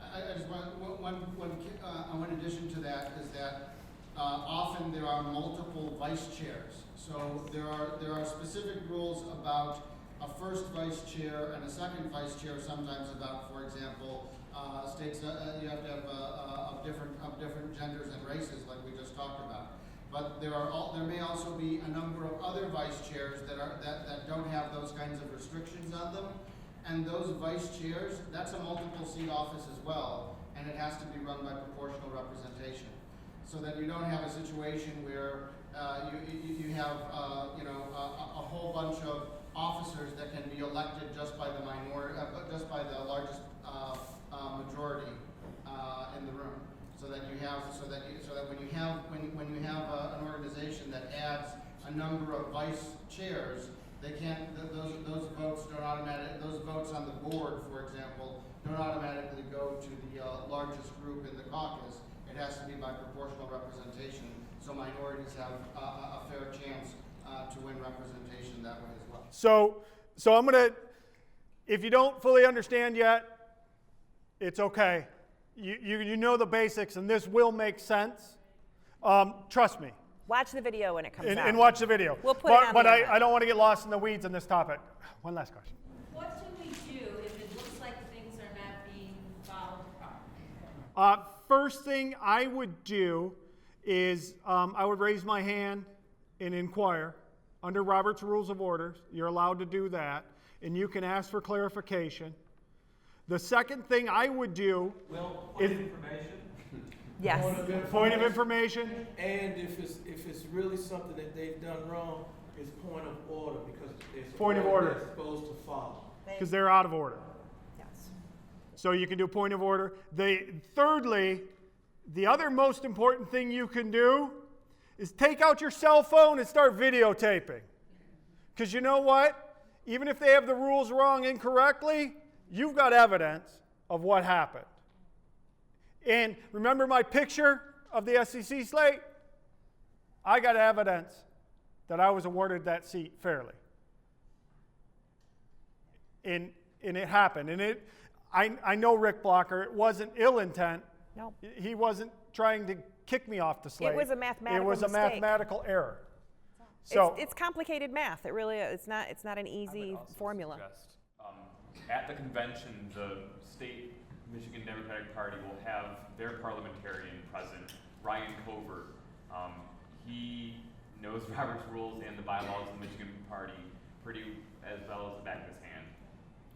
I just want, one addition to that is that often there are multiple vice chairs. So there are specific rules about a first vice chair and a second vice chair, sometimes about, for example, states you have to have of different genders and races, like we just talked about. But there may also be a number of other vice chairs that don't have those kinds of restrictions on them. And those vice chairs, that's a multiple seat office as well, and it has to be run by proportional representation, so that you don't have a situation where you have a whole bunch of officers that can be elected just by the just by the largest majority in the room. So that when you have an organization that adds a number of vice chairs, they can't, those votes on the board, for example, don't automatically go to the largest group in the caucus. It has to be by proportional representation, so minorities have a fair chance to win representation that way as well. So I'm gonna, if you don't fully understand yet, it's okay. You know the basics, and this will make sense. Trust me. Watch the video when it comes out. And watch the video. We'll put it on but the internet. I don't want to get lost in the weeds on this topic. One last question. What do we do if it looks like things are not being followed properly? First thing I would do is I would raise my hand and inquire. Under Robert's Rules of Order, you're allowed to do that, and you can ask for clarification. The second thing I would do Will, is... point of information. Yes. Point of information. And if it's really something that they've done wrong, it's point of order, because there's a Point of order. they're supposed to follow. Because they're out of order. Yes. So you can do point of order. Thirdly, the other most important thing you can do is take out your cell phone and start videotaping. Because you know what? Even if they have the rules wrong incorrectly, you've got evidence of what happened. And remember my picture of the SEC slate? I got evidence that I was awarded that seat fairly. And it happened. And I know Rick Blocker, it wasn't ill intent. No. He wasn't trying to kick me off the slate. It was a mathematical It was a mistake. mathematical error. So It's complicated math. It really is. It's not an easy formula. Suggest, at the convention, the state Michigan Democratic Party will have their parliamentarian present, Ryan Covert. He knows Robert's rules and the bylaws of the Michigan Party pretty as well as the back of his hand.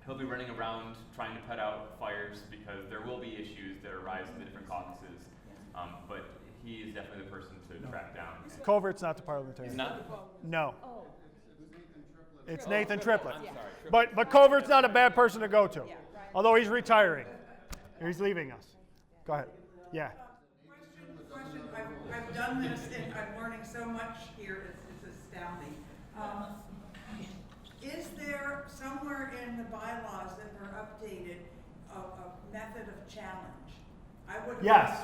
He'll be running around trying to put out fires because there will be issues that arise in the different caucuses. But he is definitely the person to track down. Covert's not the parliamentarian. He's not? No. Oh. It's Nathan Triplett. I'm sorry. But Covert's not a bad person to go to. Although he's retiring. He's leaving us. Go ahead. Yeah. Question. I've done this and I'm learning so much here, it's astounding. Is there somewhere in the bylaws that were updated a method of challenge? I would Yes.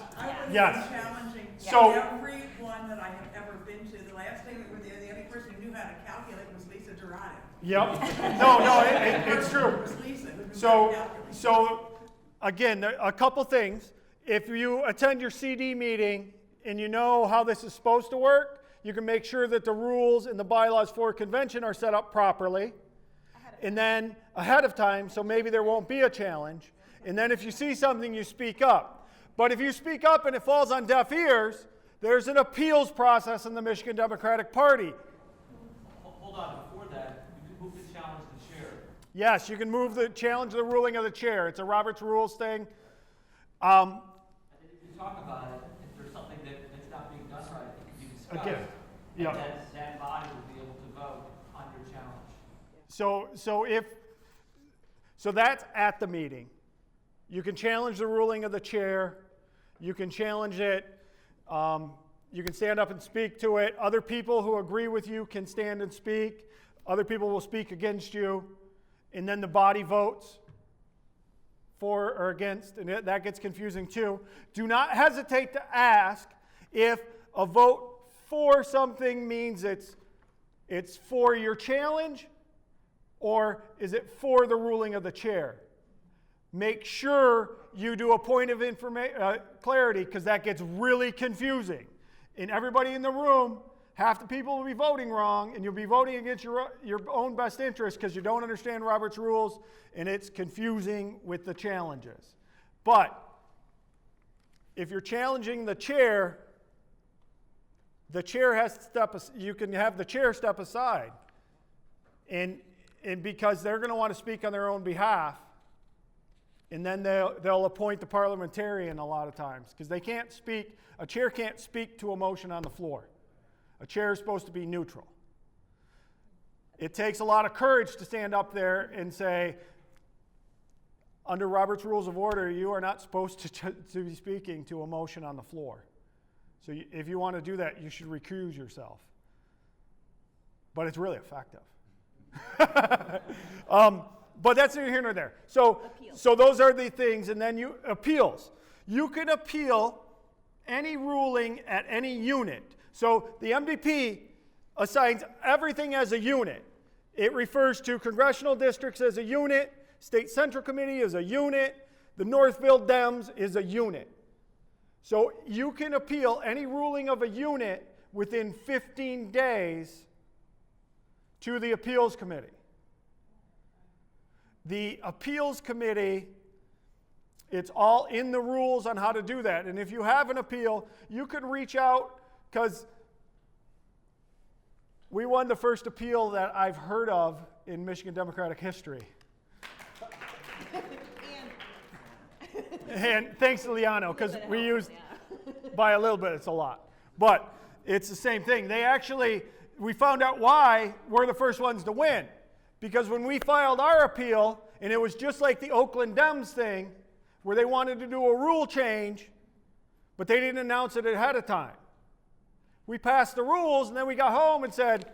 Yes. been challenging So- every one that I have ever been to. The last thing we were there, the only person who knew how to calculate was Lisa Dorado. Yep. No, it's true. It was Lisa who knew how to calculate. So again, a couple things. If you attend your CD meeting and you know how this is supposed to work, you can make sure that the rules and the bylaws for a convention are set up properly. And then ahead of time, so maybe there won't be a challenge. And then if you see something, you speak up. But if you speak up and it falls on deaf ears, there's an appeals process in the Michigan Democratic Party. Hold on, before that, you can move to challenge the chair. Yes, you can move the challenge the ruling of the chair. It's a Robert's Rules thing. And then if you talk about it, if there's something that's not being done right, it can be discussed. Again, yeah. And then that body will be able to vote on your challenge. So that's at the meeting. You can challenge the ruling of the chair. You can challenge it. You can stand up and speak to it. Other people who agree with you can stand and speak. Other people will speak against you. And then the body votes for or against, and that gets confusing too. Do not hesitate to ask if a vote for something means it's for your challenge, or is it for the ruling of the chair? Make sure you do a point of clarity, because that gets really confusing. And everybody in the room, half the people will be voting wrong, and you'll be voting against your own best interest because you don't understand Robert's rules, and it's confusing with the challenges. But if you're challenging the chair has to step. You can have the chair step aside, and because they're going to want to speak on their own behalf. And then they'll appoint the parliamentarian a lot of times, because they can't speak. A chair can't speak to a motion on the floor. A chair is supposed to be neutral. It takes a lot of courage to stand up there and say, under Robert's Rules of Order, you are not supposed to be speaking to a motion on the floor. So if you want to do that, you should recuse yourself. But it's really effective. But that's neither here nor there. So those are the things, and then appeals. You can appeal any ruling at any unit. So the MDP assigns everything as a unit. It refers to congressional districts as a unit, State Central Committee is a unit, the Northville Dems is a unit. So you can appeal any ruling of a unit within 15 days to the appeals committee. The appeals committee, it's all in the rules on how to do that. And if you have an appeal, you can reach out, because we won the first appeal that I've heard of in Michigan Democratic history. And thanks to Liano, because we used By a little bit, it's a lot. But it's the same thing. We found out why we're the first ones to win. Because when we filed our appeal, and it was just like the Oakland Dems thing, where they wanted to do a rule change, but they didn't announce it ahead of time. We passed the rules, and then we got home and said,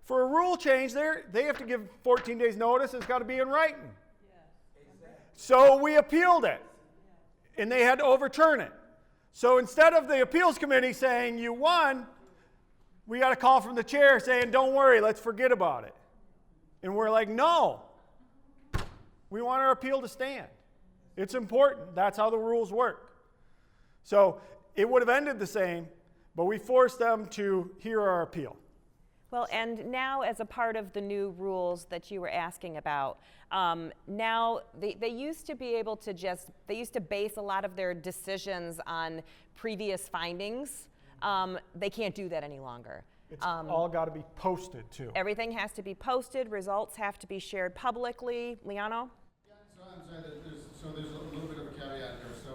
for a rule change, they have to give 14 days notice, and it's got to be in writing. So we appealed it, and they had to overturn it. So instead of the appeals committee saying, you won, we got a call from the chair saying, don't worry, let's forget about it. And we're like, no. We want our appeal to stand. It's important. That's how the rules work. So it would have ended the same, but we forced them to hear our appeal. Well, and now as a part of the new rules that you were asking about, now they used to be able to they used to base a lot of their decisions on previous findings. They can't do that any longer. It's all got to be posted too. Everything has to be posted. Results have to be shared publicly. Liano? Yeah, so I'm sorry, there's a little bit of a caveat here. So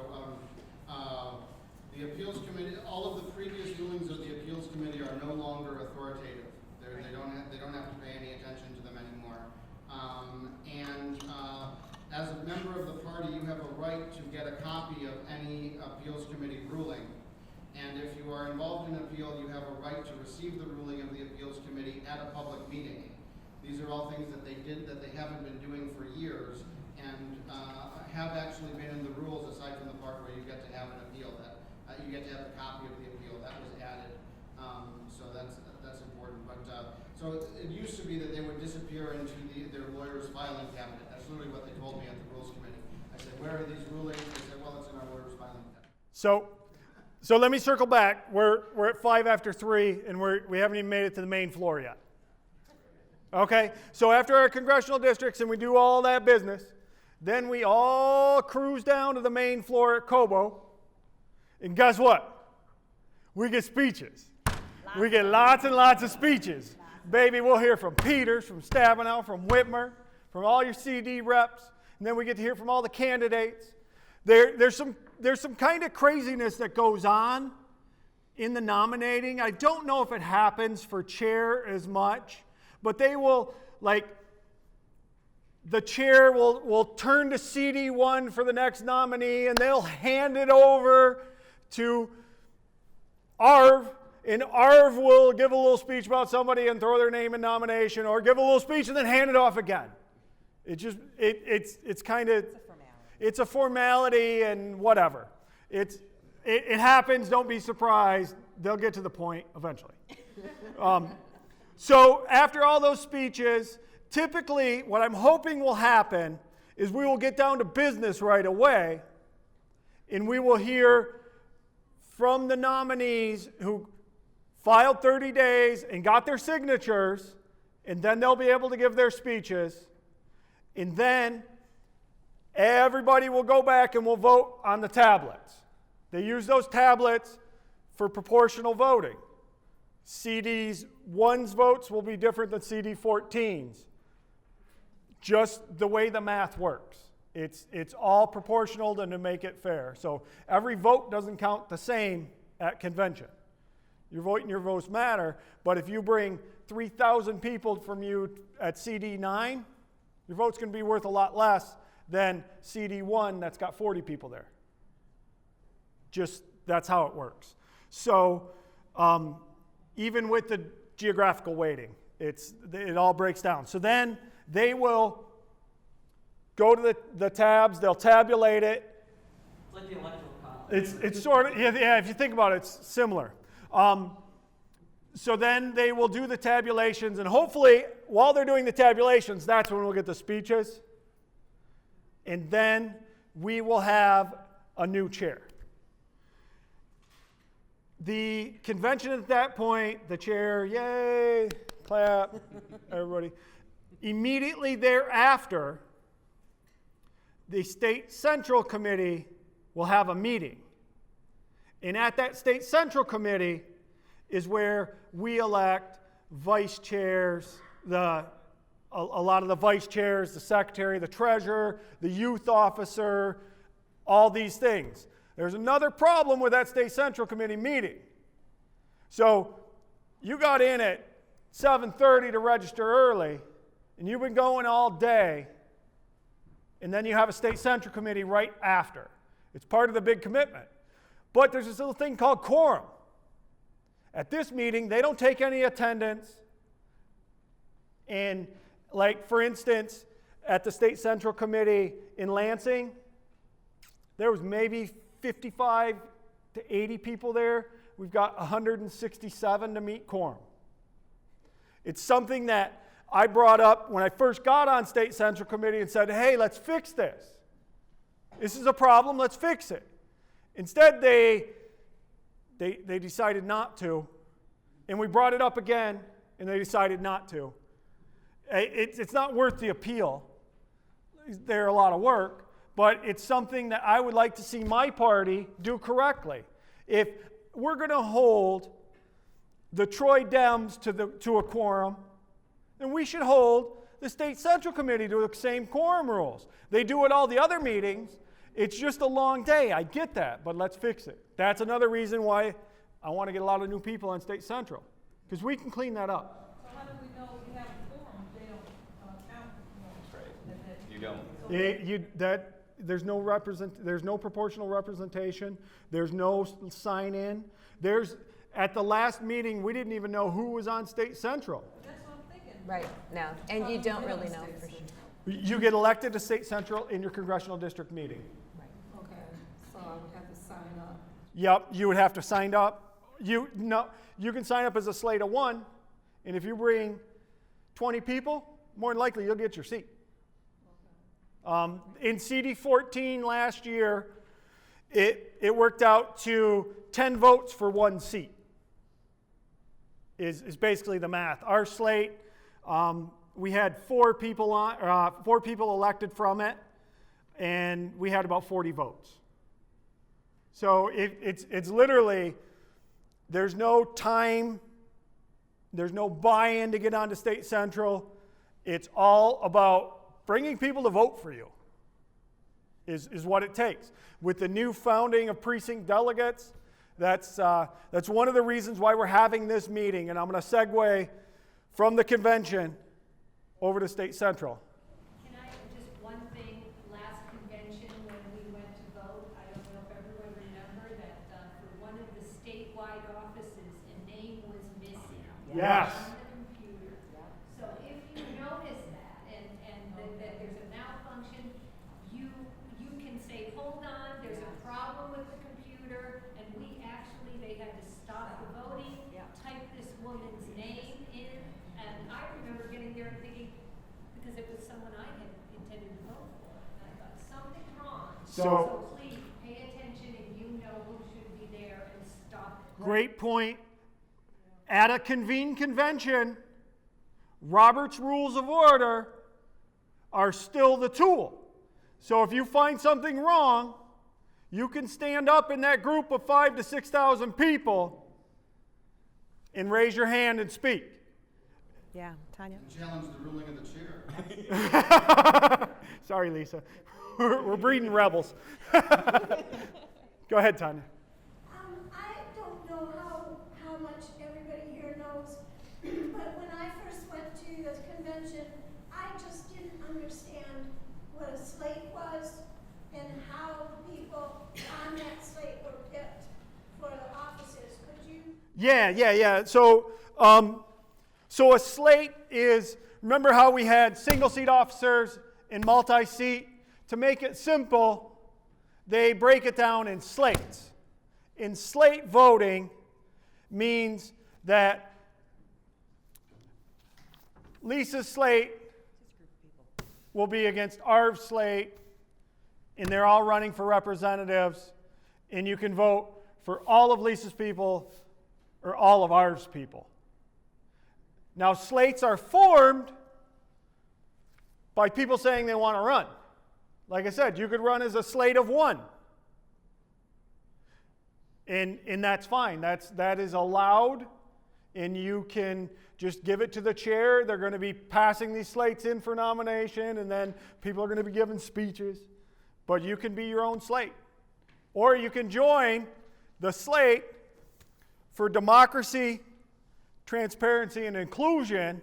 the appeals committee, all of the previous rulings of the appeals committee are no longer authoritative. They don't have to pay any attention to them anymore. As a member of the party, you have a right to get a copy of any appeals committee ruling. And if you are involved in an appeal, you have a right to receive the ruling of the appeals committee at a public meeting. These are all things that they did that they haven't been doing for years, and have actually been in the rules, aside from the part where you get to have an appeal, that you get to have a copy of the appeal. That was added, so that's important. But so it used to be that they would disappear into their lawyer's filing cabinet. That's literally what they told me at the rules committee. I said, where are these rulings? They said, well, it's in our lawyer's filing cabinet. So let me circle back. We're at 5 after 3, and we haven't even made it to the main floor yet. Okay? So after our congressional districts and we do all that business, then we all cruise down to the main floor at Cobo, and guess what? We get speeches. We get lots and lots of speeches. Baby, we'll hear from Peters, from Stabenow, from Whitmer, from all your CD reps, and then we get to hear from all the candidates. There's some kind of craziness that goes on in the nominating. I don't know if it happens for chair as much, but they will, the chair will turn to CD1 for the next nominee, and they'll hand it over to Arv, and Arv will give a little speech about somebody and throw their name in nomination, or give a little speech and then hand it off again. It's kind of... It's a formality and whatever. It happens, don't be surprised. They'll get to the point eventually. So after all those speeches, typically what I'm hoping will happen is we will get down to business right away, and we will hear from the nominees who filed 30 days and got their signatures, and then they'll be able to give their speeches, and then everybody will go back and will vote on the tablets. They use those tablets for proportional voting. CD1's votes will be different than CD14's. Just the way the math works. It's all proportional to make it fair. So every vote doesn't count the same at convention. Your vote and your votes matter, but if you bring 3,000 people from you at CD9, your vote's going to be worth a lot less than CD1 that's got 40 people there. Just, that's how it works. So even with the geographical weighting, it all breaks down. So then they will go to the tabs, they'll tabulate it. It's like the electoral college. It's sort of, yeah, if you think about it, it's similar. So then they will do the tabulations, and hopefully, while they're doing the tabulations, that's when we'll get the speeches. And then we will have a new chair. The convention at that point, the chair, yay, clap, everybody. Immediately thereafter, the State Central Committee will have a meeting. And at that State Central Committee is where we elect vice chairs, a lot of the vice chairs, the secretary, the treasurer, the youth officer, all these things. There's another problem with that state central committee meeting. So you got in at 7:30 to register early, and you've been going all day, and then you have a state central committee right after. It's part of the big commitment. But there's this little thing called quorum. At this meeting, they don't take any attendance. And like, for instance, at the state central committee in Lansing, there was maybe 55 to 80 people there. We've got 167 to meet quorum. It's something that I brought up when I first got on state central committee and said, hey, let's fix this. This is a problem, let's fix it. Instead, they decided not to, and we brought it up again, and they decided not to. It's not worth the appeal. They're a lot of work, but it's something that I would like to see my party do correctly. If we're going to hold the Troy Dems to a quorum, then we should hold the state central committee to the same quorum rules. They do it all the other meetings. It's just a long day. I get that, but let's fix it. That's another reason why I want to get a lot of new people on state central, because we can clean that up. So how do we know we have a forum if they don't count? That's right. You don't. There's no proportional representation. There's no sign-in. At the last meeting, we didn't even know who was on state central. That's what I'm thinking. Right, no, and you don't really know for sure. You get elected to state central in your congressional district meeting. Okay, so I would have to sign up. Yep, you would have to sign up. You can sign up as a slate of one, and if you bring 20 people, more than likely you'll get your seat. In CD14 last year, it worked out to 10 votes for one seat. Is basically the math. Our slate, we had 4 people elected from it, and we had about 40 votes. So it's literally, there's no time, there's no buy-in to get onto state central. It's all about bringing people to vote for you, is what it takes. With the new founding of precinct delegates, that's one of the reasons why we're having this meeting, and I'm going to segue from the convention over to state central. Can I, just one thing, last convention when we went to vote, I don't know if everyone remember that for one of the statewide offices, a name was missing. Yes. On the computer. So if you notice that, and that there's a malfunction, you can say, hold on, there's a problem with the computer, and they had to stop the voting, type this woman's name in, and I remember getting there and thinking, because it was someone I had intended to vote for, and I thought, something's wrong. So please, pay attention and you know who should be there and stop it. Great point. At a convened convention, Robert's Rules of Order are still the tool. So if you find something wrong, you can stand up in that group of 5,000 to 6,000 people and raise your hand and speak. Yeah, Tanya? And challenge the ruling of the chair. Sorry, Lisa. We're breeding rebels. Go ahead, Tanya. I don't know how much everybody here knows, but when I first went to the convention, I just didn't understand what a slate was and how the people on that slate were picked for the offices. Could you? Yeah. So a slate is, remember how we had single-seat officers and multi-seat? To make it simple, they break it down in slates. In slate voting means that Lisa's slate will be against Arv's slate, and they're all running for representatives, and you can vote for all of Lisa's people or all of Arv's people. Now, slates are formed by people saying they want to run. Like I said, you could run as a slate of one. And that's fine. That is allowed, and you can just give it to the chair. They're going to be passing these slates in for nomination, and then people are going to be giving speeches. But you can be your own slate. Or you can join the slate for democracy, transparency, and inclusion,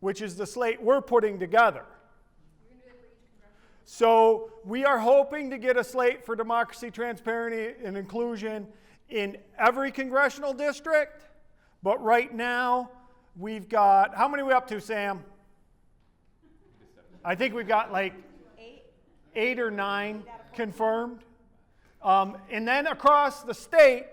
which is the slate we're putting together. So we are hoping to get a slate for democracy, transparency, and inclusion in every congressional district. But right now, we've got, how many are we up to, Sam? I think we've got like 8 or 9 confirmed. And then across the state,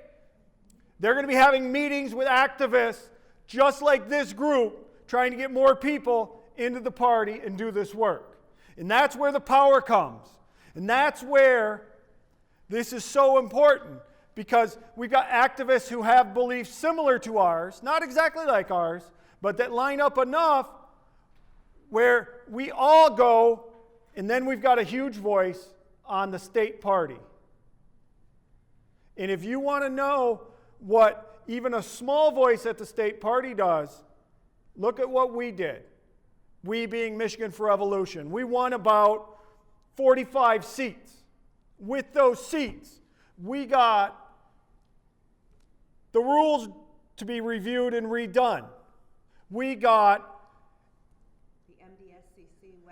they're going to be having meetings with activists just like this group, trying to get more people into the party and do this work. And that's where the power comes. And that's where this is so important, because we've got activists who have beliefs similar to ours, not exactly like ours, but that line up enough where we all go, and then we've got a huge voice on the state party. And if you want to know what even a small voice at the state party does, look at what we did. We being Michigan for Revolution. We won about 45 seats. With those seats, we got the rules to be reviewed and redone. We got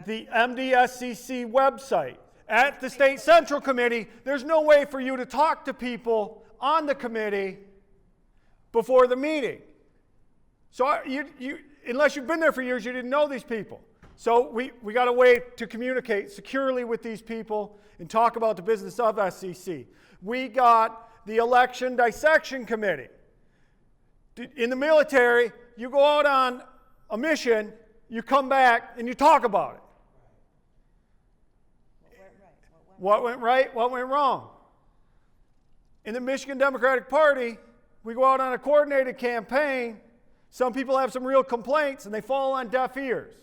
the MDSCC website. At the State Central Committee, there's no way for you to talk to people on the committee before the meeting. So unless you've been there for years, you didn't know these people. So we got a way to communicate securely with these people and talk about the business of SCC. We got the Election Dissection Committee. In the military, you go out on a mission, you come back, and you talk about it. What went right? What went wrong? In the Michigan Democratic Party, we go out on a coordinated campaign. Some people have some real complaints, and they fall on deaf ears.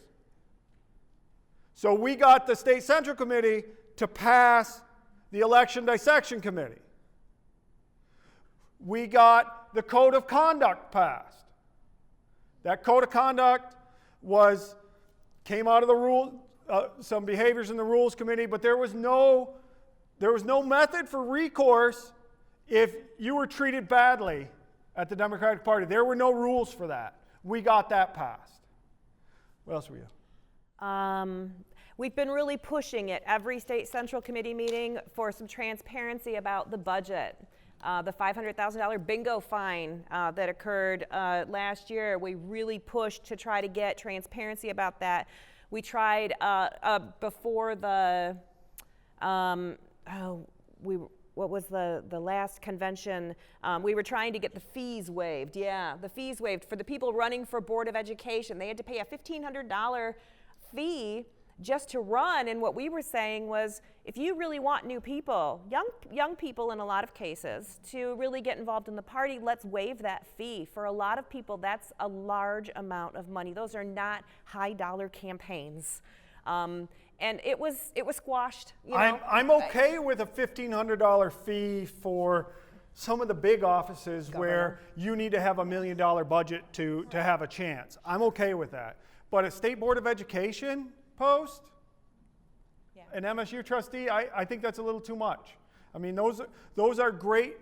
So we got the State Central Committee to pass the Election Dissection Committee. We got the Code of Conduct passed. That Code of Conduct came out of the rule, some behaviors in the Rules Committee, but there was no method for recourse if you were treated badly at the Democratic Party. There were no rules for that. We got that passed. What else were you? We've been really pushing at every State Central Committee meeting for some transparency about the budget. The $500,000 bingo fine that occurred last year, we really pushed to try to get transparency about that. We tried before the, what was the last convention? We were trying to get the fees waived. Yeah, the fees waived for the people running for Board of Education. They had to pay a $1,500 fee just to run, and what we were saying was, if you really want new people, young people in a lot of cases, to really get involved in the party, let's waive that fee. For a lot of people, that's a large amount of money. Those are not high-dollar campaigns. And it was squashed. I'm okay with a $1,500 fee for some of the big offices where you need to have $1 million budget to have a chance. I'm okay with that. But a State Board of Education post, an MSU trustee, I think that's a little too much. I mean, those are great.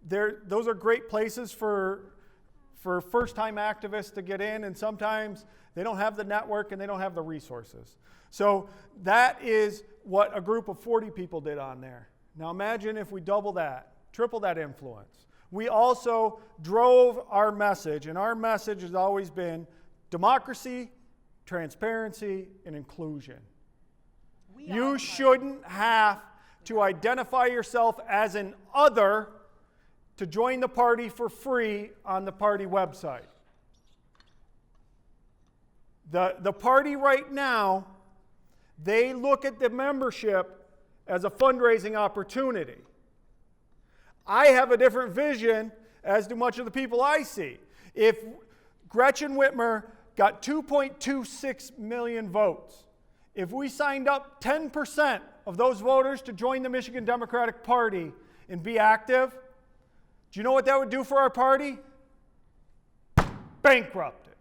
Those are great places for first-time activists to get in, and sometimes they don't have the network and they don't have the resources. So that is what a group of 40 people did on there. Now imagine if we double that, triple that influence. We also drove our message, and our message has always been democracy, transparency, and inclusion. You shouldn't have to identify yourself as an other to join the party for free on the party website. The party right now, they look at the membership as a fundraising opportunity. I have a different vision, as do much of the people I see. If Gretchen Whitmer got 2.26 million votes, if we signed up 10% of those voters to join the Michigan Democratic Party and be active, do you know what that would do for our party? Bankrupt it.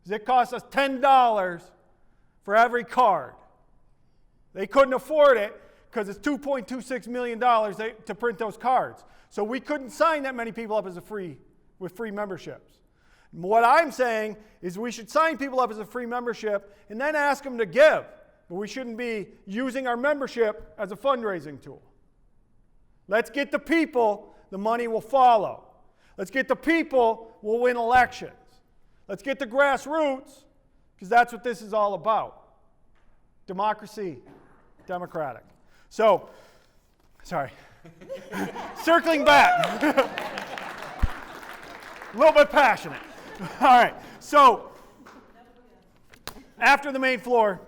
Because it costs us $10 for every card. They couldn't afford it because it's $2.26 million to print those cards. So we couldn't sign that many people up as with free memberships. What I'm saying is we should sign people up as a free membership and then ask them to give. But we shouldn't be using our membership as a fundraising tool. Let's get the people, the money will follow. Let's get the people, we'll win elections. Let's get the grassroots, because that's what this is all about. Democracy, democratic. So, sorry. Circling back. A little bit passionate. All right. So, after the main floor,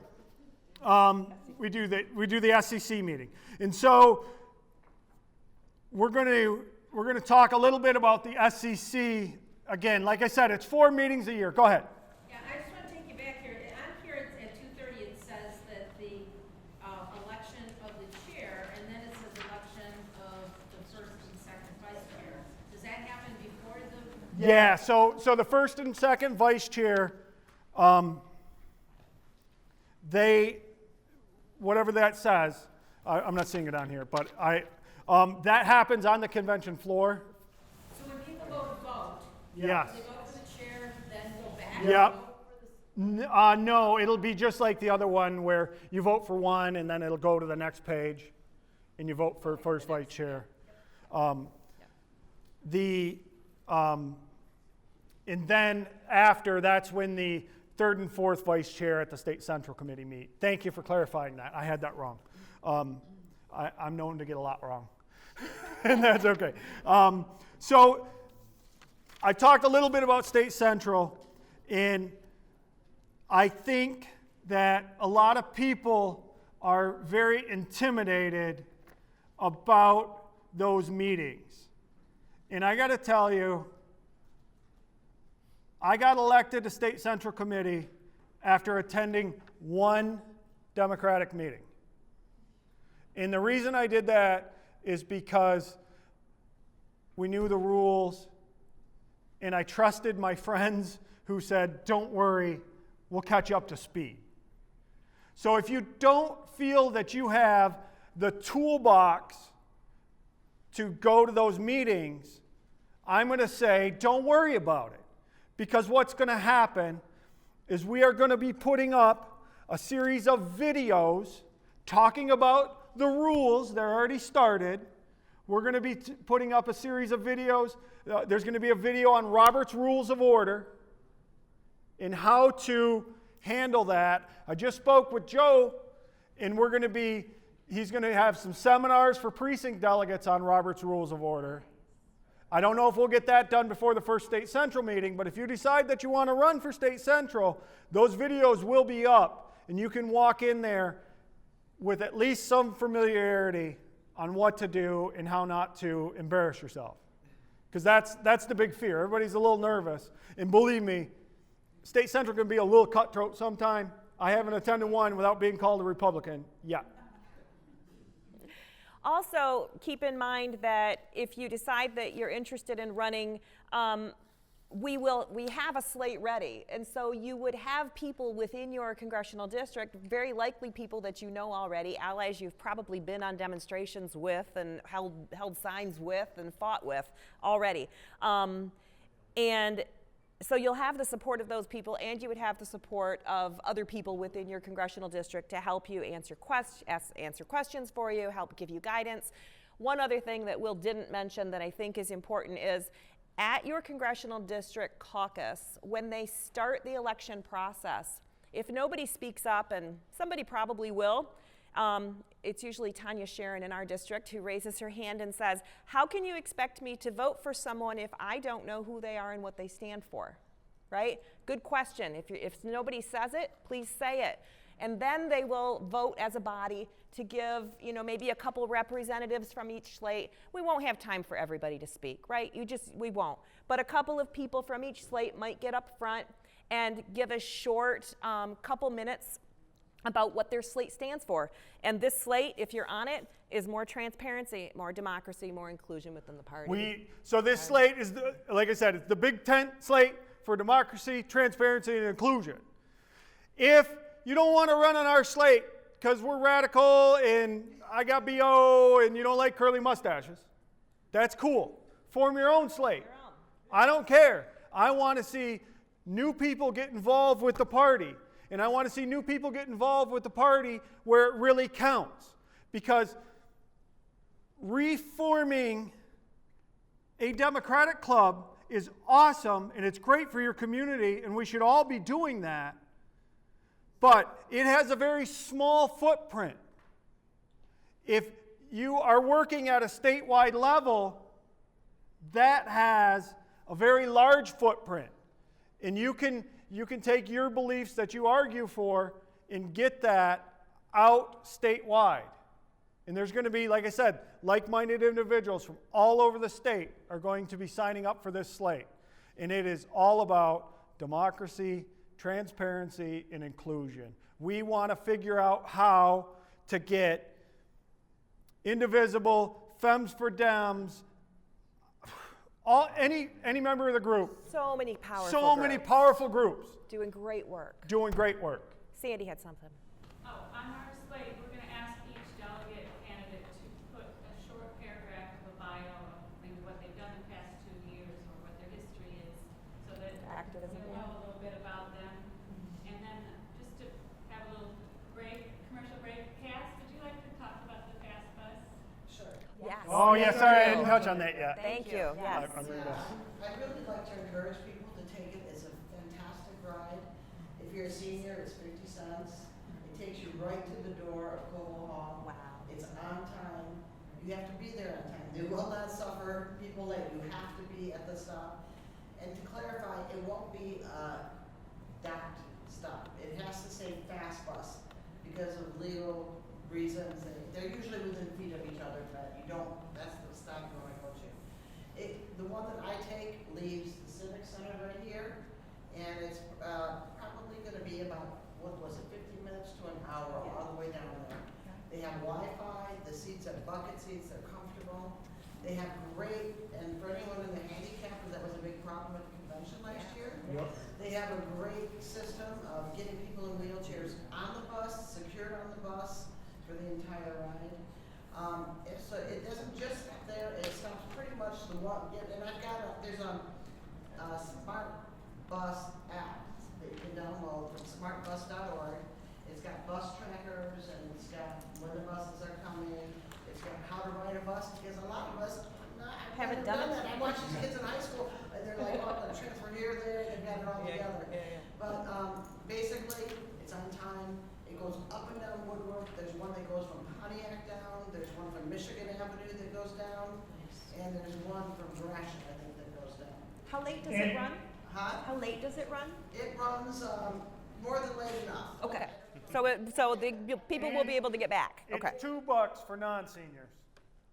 we do the SCC meeting. And so, we're going to talk a little bit about the SCC. Again, like I said, it's 4 meetings a year. Go ahead. Yeah, I just want to take you back here. On here at 2:30, it says that the election of the chair, and then it says election of the first and second vice chair. Does that happen before the? Yeah. So the first and second vice chair, they, whatever that says, I'm not seeing it on here, but that happens on the convention floor. So when people go to vote, Yes. they vote for the chair, then go back. Yep. No, it'll be just like the other one where you vote for one and then it'll go to the next page and you vote for first vice chair. And then after, that's when the third and fourth vice chair at the State Central Committee meet. Thank you for clarifying that. I had that wrong. I'm known to get a lot wrong. And that's okay. So I talked a little bit about State Central, and I think that a lot of people are very intimidated about those meetings. And I got to tell you, I got elected to State Central Committee after attending one Democratic meeting. And the reason I did that is because we knew the rules, and I trusted my friends who said, don't worry, we'll catch you up to speed. So if you don't feel that you have the toolbox to go to those meetings, I'm going to say, don't worry about it. Because what's going to happen is we are going to be putting up a series of videos talking about the rules. They're already started. We're going to be putting up a series of videos. There's going to be a video on Robert's Rules of Order and how to handle that. I just spoke with Joe, and he's going to have some seminars for precinct delegates on Robert's Rules of Order. I don't know if we'll get that done before the first State Central meeting, but if you decide that you want to run for State Central, those videos will be up, and you can walk in there with at least some familiarity on what to do and how not to embarrass yourself. Because that's the big fear. Everybody's a little nervous. And believe me, State Central can be a little cutthroat sometime. I haven't attended one without being called a Republican yet. Also, keep in mind that if you decide that you're interested in running, we have a slate ready. And so you would have people within your congressional district, very likely people that you know already, allies you've probably been on demonstrations with and held signs with and fought with already. And so you'll have the support of those people, and you would have the support of other people within your congressional district to help you answer questions for you, help give you guidance. One other thing that Will didn't mention that I think is important is at your congressional district caucus, when they start the election process, if nobody speaks up, and somebody probably will, it's usually Tanya Sharon in our district who raises her hand and says, how can you expect me to vote for someone if I don't know who they are and what they stand for, right? Good question. If nobody says it, please say it. And then they will vote as a body to give, maybe a couple representatives from each slate. We won't have time for everybody to speak, right? We won't. But a couple of people from each slate might get up front and give a short couple minutes about what their slate stands for. And this slate, if you're on it, is more transparency, more democracy, more inclusion within the party. So this slate is, like I said, it's the big tent slate for democracy, transparency, and inclusion. If you don't want to run on our slate because we're radical and got BO and you don't like curly mustaches. That's cool. Form your own slate. I don't care. I want to see new people get involved with the party. And I want to see new people get involved with the party where it really counts. Because reforming a Democratic club is awesome and it's great for your community and we should all be doing that. But it has a very small footprint. If you are working at a statewide level, that has a very large footprint. And you can take your beliefs that you argue for and get that out statewide. And there's going to be, like I said, like-minded individuals from all over the state are going to be signing up for this slate. And it is all about democracy, transparency, and inclusion. We want to figure out how to get Indivisible, Femmes for Dems, any member of the group. So many powerful So many powerful groups. Doing great work. Doing great work. Sandy had something. Oh, on our slate, we're gonna ask each delegate candidate to put a short paragraph of a bio of maybe what they've done the past 2 years or what their history is, so that Activism, we'll know a little bit about them. And then just to have a little break, commercial break. Cass, would you like to talk about the Fast Bus? Sure. Yes. Oh, yeah, sorry, I didn't touch on that yet. Thank you. Yes. I'm reading this. I'd really like to encourage people to take it. It's a fantastic ride. If you're a senior, it's 50 cents. It takes you right to the door of Cobo Hall. Wow. It's on time. You have to be there on time. They will not suffer people late. You have to be at the stop. And to clarify, it won't be a docked stop. It has to say Fast Bus because of legal reasons. They're usually within feet of each other, but you don't, that's the stop you want to go to. The one that I take leaves the Civic Center right here, and it's probably going to be about, what was it, 15 minutes to an hour all the way down there. They have Wi-Fi, the seats are bucket seats, they're comfortable. They have great, and for anyone in the handicap, because that was a big problem at the convention last year, they have a great system of getting people in wheelchairs on the bus, secured on the bus for the entire ride. So it doesn't just stop there, it stops pretty much the one, and I've got there's a smart bus app that you can download from smartbus.org. It's got bus trackers and it's got when the buses are coming. It's got how to ride a bus because a lot of us haven't done that. I watch these kids in high school and they're like, oh, the transfer here, there, they've got it all together. But basically, it's on time. It goes up and down Woodward. There's one that goes from Pontiac down. There's one from Michigan Avenue that goes down. And there's one from Gratiot, I think, that goes down. How late does it run? Huh? How late does it run? It runs more than late enough. Okay. So the people will be able to get back. Okay. It's $2 for non-seniors.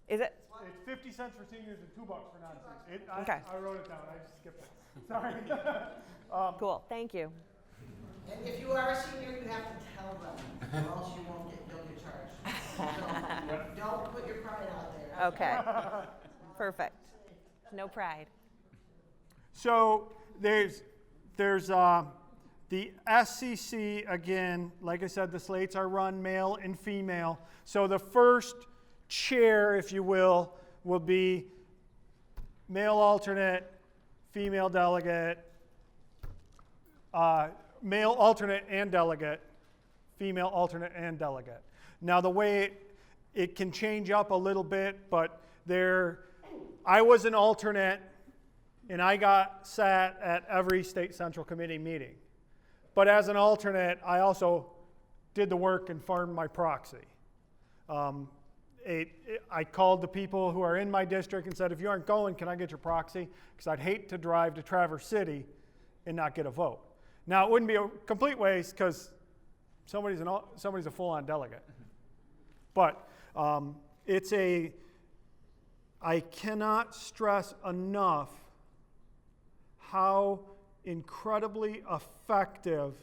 Is it? It's 50 cents for seniors and $2 for non-seniors. Okay. I wrote it down. I just skipped it. Sorry. Cool. Thank you. And if you are a senior, you have to tell them, or else you'll get charged. So don't put your pride out there. Okay. Perfect. No pride. So there's the SCC, again, like I said, the slates are run male and female. So the first chair, if you will be male alternate, female delegate, male alternate and delegate, female alternate and delegate. Now the way it can change up a little bit, but I was an alternate and I sat at every state central committee meeting. But as an alternate, I also did the work and farmed my proxy. I called the people who are in my district and said, if you aren't going, can I get your proxy? Because I'd hate to drive to Traverse City and not get a vote. Now, it wouldn't be a complete waste because somebody's a full-on delegate. But I cannot stress enough how incredibly effective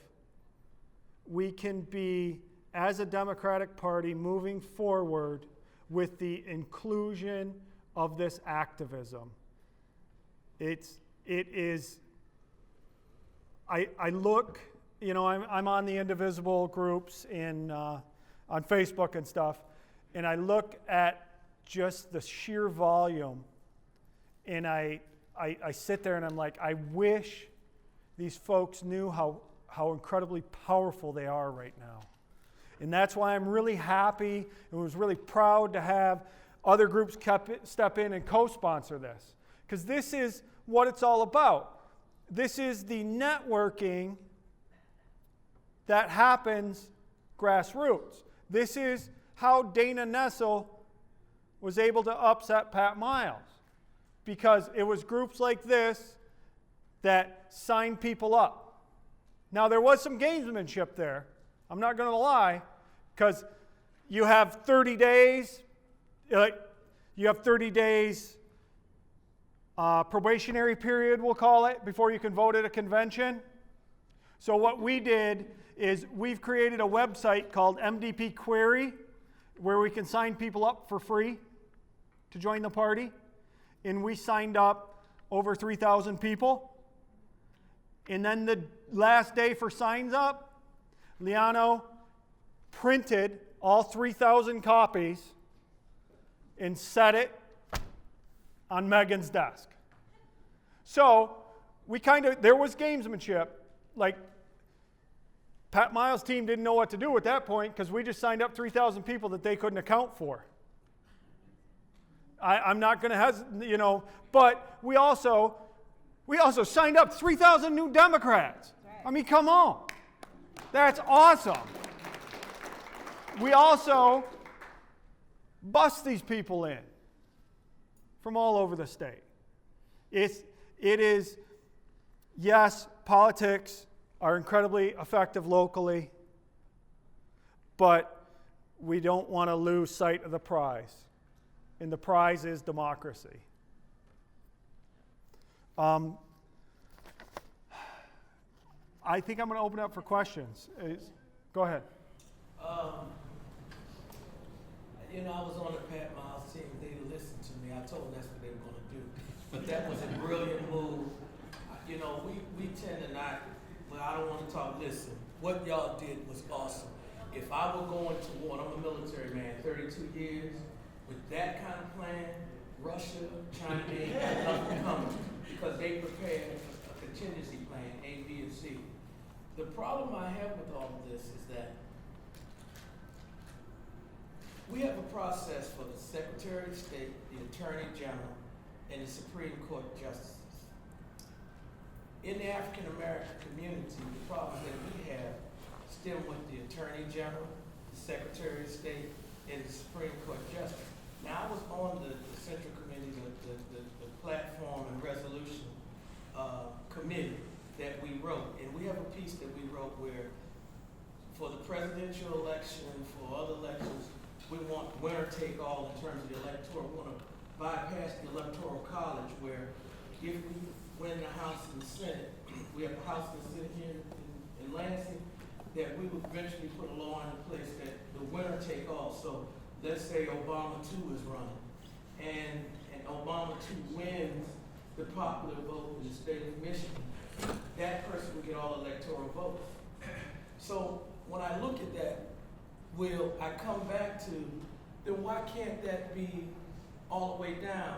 we can be as a Democratic Party moving forward with the inclusion of this activism. I look, I'm on the Indivisible groups on Facebook and stuff, and I look at just the sheer volume, and I sit there and I'm like, I wish these folks knew how incredibly powerful they are right now. And that's why I'm really happy and was really proud to have other groups step in and co-sponsor this. Because this is what it's all about. This is the networking that happens grassroots. This is how Dana Nessel was able to upset Pat Miles. Because it was groups like this that signed people up. Now, there was some gamesmanship there. I'm not going to lie, because you have 30 days. You have 30 days probationary period, we'll call it, before you can vote at a convention. So what we did is we've created a website called MDP Query, where we can sign people up for free to join the party. And we signed up over 3,000 people. And then the last day for signs up, Liano printed all 3,000 copies and set it on Megan's desk. So there was gamesmanship. Like, Pat Miles' team didn't know what to do at that point because we just signed up 3,000 people that they couldn't account for. I'm not going to but we also signed up 3,000 new Democrats. I mean, come on. That's awesome. We also bust these people in from all over the state. It is, yes, politics are incredibly effective locally, but we don't want to lose sight of the prize. And the prize is democracy. I think I'm going to open up for questions. Go ahead. I was on the Pat Miles team. They listened to me. I told them that's what they were going to do. But that was a brilliant move. We tend to not, well, I don't want to talk, listen. What y'all did was awesome. If I were going to war, and I'm a military man, 32 years, with that kind of plan, Russia, China, had nothing coming because they prepared a contingency plan, A, B, and C. The problem I have with all of this is that we have a process for the Secretary of State, the Attorney General, and the Supreme Court justices. In the African American community, the problems that we have stem with the Attorney General, the Secretary of State, and the Supreme Court justice. Now, I was on the Central Committee, the platform and resolution committee that we wrote, and we have a piece that we wrote where for the presidential election, for other elections, we want winner take all in terms of the electoral. We want to bypass the electoral college where if we win the House and the Senate, we have a House and the Senate here in Lansing, that we would eventually put a law in place that the winner take all. So let's say Obama 2 is running, and Obama 2 wins the popular vote in the state of Michigan. That person will get all electoral votes. So when I look at that, I come back to, then why can't that be all the way down?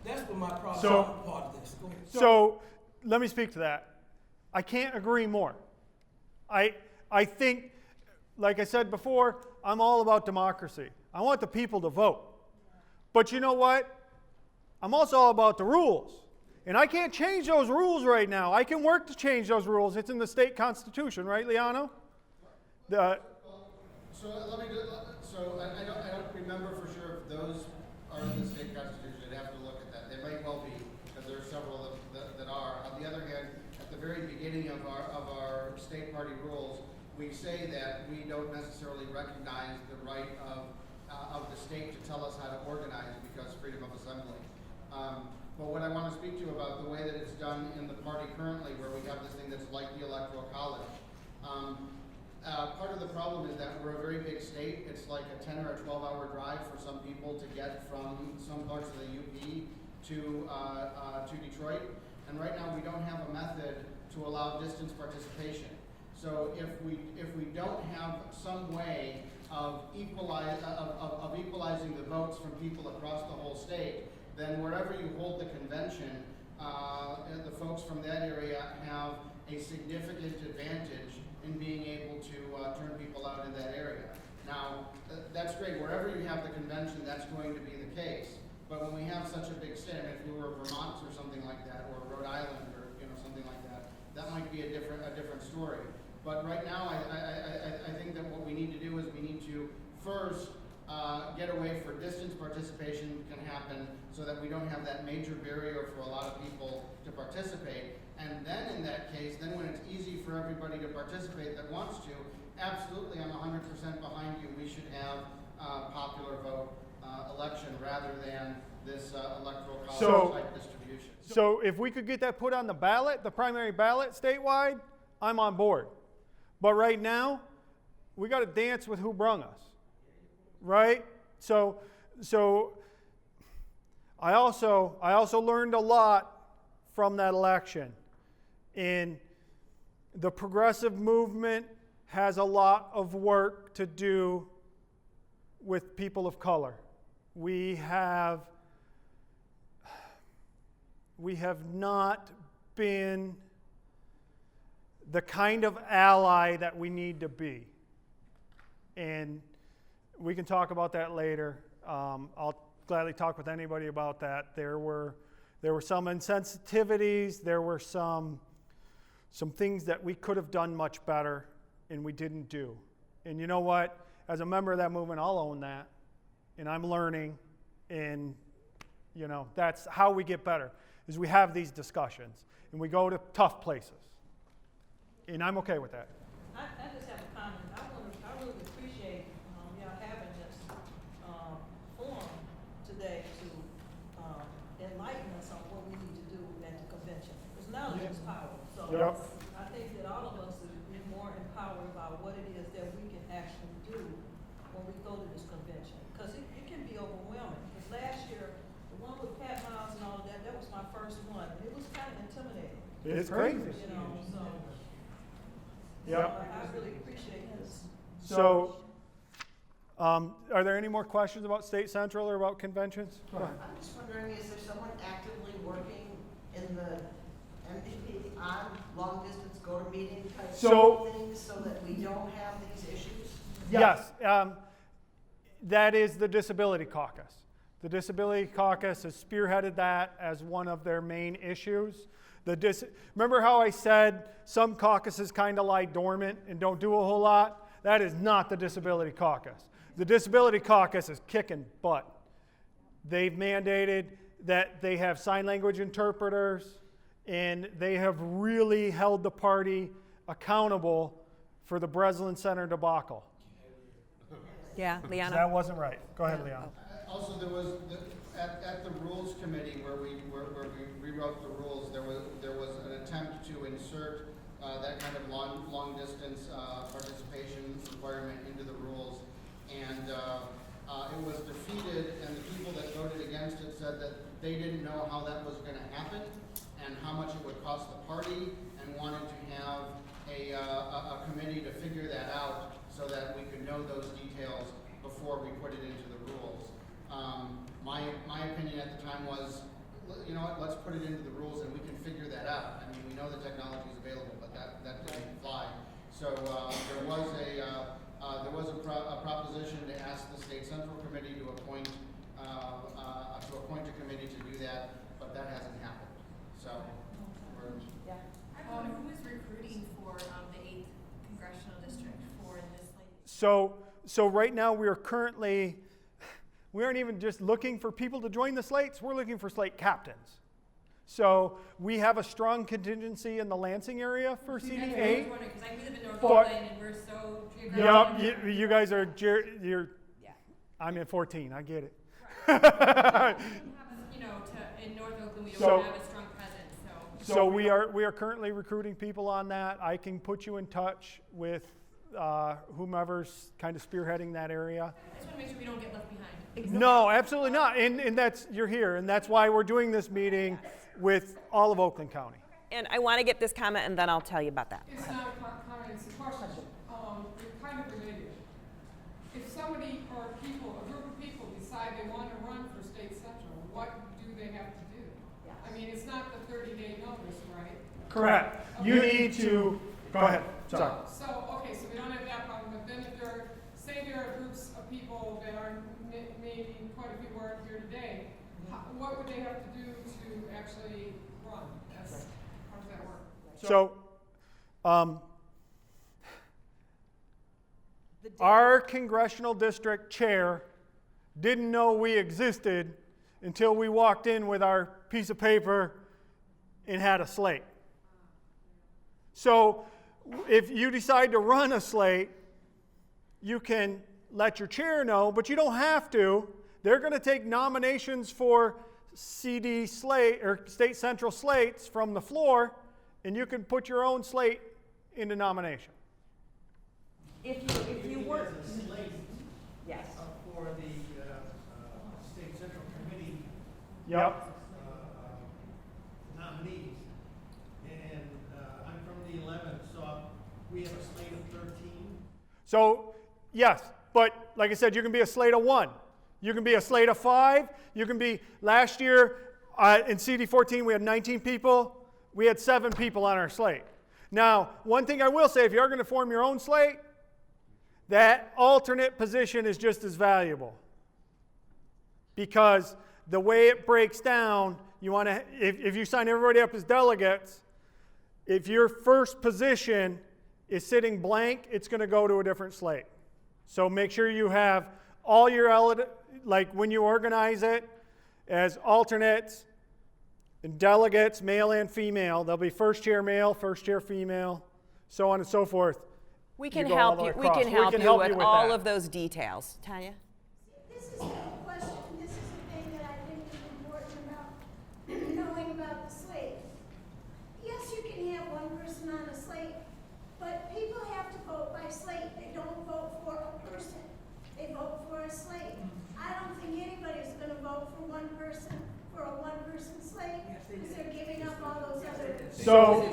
That's what my problem part of this. Go ahead. So let me speak to that. I can't agree more. I think, like I said before, I'm all about democracy. I want the people to vote. But you know what? I'm also all about the rules. And I can't change those rules right now. I can work to change those rules. It's in the state constitution, right, Liano? I don't remember for sure if those are in the state constitution. I'd have to look at that. They might well be, because there are several of them that are. On the other hand, at the very beginning of our state party rules, we say that we don't necessarily recognize the right of the state to tell us how to organize because freedom of assembly. But what I want to speak to you about the way that it's done in the party currently, where we have this thing that's like the Electoral College. Part of the problem is that we're a very big state. It's like a 10 or a 12-hour drive for some people to get from some parts of the UP to Detroit. And right now we don't have a method to allow distance participation. So if we don't have some way of equalizing the votes from people across the whole state, then wherever you hold the convention, the folks from that area have a significant advantage in being able to turn people out in that area. Now, that's great. Wherever you have the convention, that's going to be the case. But when we have such a big state, I mean, if we were Vermont or something like that, or Rhode Island, or something like that, that might be a different story. But right now, I think that what we need to do is we need to first get away for distance participation can happen, so that we don't have that major barrier for a lot of people to participate. And then in that case, then when it's easy for everybody to participate that wants to, absolutely, I'm 100% behind you. We should have popular vote election rather than this electoral college type distribution. So if we could get that put on the ballot, the primary ballot statewide, I'm on board. But right now, we got to dance with who brung us, right? So I also learned a lot from that election. And the progressive movement has a lot of work to do with people of color. We have not been the kind of ally that we need to be. And we can talk about that later. I'll gladly talk with anybody about that. There were some insensitivities, there were some things that we could have done much better and we didn't do. And you know what? As a member of that movement, I'll own that. And I'm learning, and that's how we get better, is we have these discussions and we go to tough places. And I'm okay with that. I just have a comment. I really appreciate y'all having this forum today to enlighten us on what we need to do at the convention. Because knowledge is power. So I think that all of us should be more empowered about what it is that we can actually do when we go to this convention. Because it can be overwhelming. Because last year, the one with Pat Miles and all of that was my first one. And it was kind of intimidating. It's crazy. I really appreciate this. So, are there any more questions about State Central or about conventions? Go ahead. I'm just wondering, is there someone actively working in the MDP on long distance go to meeting type things so that we don't have these issues? Yes, that is the Disability Caucus. The Disability Caucus has spearheaded that as one of their main issues. Remember how I said some caucuses kind of lie dormant and don't do a whole lot? That is not the Disability Caucus. The Disability Caucus is kicking butt. They've mandated that they have sign language interpreters, and they have really held the party accountable for the Breslin Center debacle. Yeah, Liana. That wasn't right. Go ahead, Liana. Also, there was at the Rules Committee where we rewrote the rules. There was an attempt to insert that kind of long distance participation requirement into the rules, and it was defeated. And the people that voted against it said that they didn't know how that was going to happen and how much it would cost the party, and wanted to have a committee to figure that out so that we could know those details before we put it into the rules. My opinion at the time was, you know what, let's put it into the rules and we can figure that out. I mean, we know the technology is available, but that didn't fly. So there was a proposition to ask the State Central Committee to appoint a committee to do that, but that hasn't happened. So we're Who is recruiting for the 8th Congressional District for this slate? So right now we aren't even just looking for people to join the slates, we're looking for slate captains. So we have a strong contingency in the Lansing area for CD8. Because I live in North Oakland and we're so geographically. Yep, you guys are, I'm at 14, I get it. Right. In North Oakland we don't have a strong presence, So we are currently recruiting people on that. I can put you in touch with whomever's kind of spearheading that area. I just want to make sure we don't get left behind. No, absolutely not. And you're here, and that's why we're doing this meeting with all of Oakland County. And I want to get this comment, and then I'll tell you about that. It's not a comment, it's a question. It's kind of related. If Correct. You need to, go ahead, sorry. So, okay, so we don't have that problem, but then if there, say there are groups of people that are, maybe quite a few weren't here today, what would they have to do to actually run? How does that work? So, our congressional district chair didn't know we existed until we walked in with our piece of paper and had a slate. So, if you decide to run a slate, you can let your chair know, but you don't have to. They're going to take nominations for CD slate or state central slates from the floor, and you can put your own slate into nomination. If you work. There's a slate Yes. for the State Central Committee Yep. nominees. And I'm from the 11th, so we have a slate of 13. So, yes, but like I said, you can be a slate of 1. You can be a slate of 5. You can be, last year in CD14 we had 19 people. We had 7 people on our slate. Now, one thing I will say, if you are going to form your own slate, that alternate position is just as valuable. Because the way it breaks down, you want to, if you sign everybody up as delegates, if your first position is sitting blank, it's going to go to a different slate. So make sure you have all your, like when you organize it, as alternates and delegates, male and female. There'll be first chair male, first chair female, so on and so forth. We can help you. We can help you with all of those details. Tanya? This is no question, this is the thing that I think is important about knowing about the slate. Yes, you can have one person on a slate, but people have to vote by slate. They don't vote for a person. They vote for a slate. I don't think anybody's going to vote for one person, for a one-person slate, because they're giving up all those other. So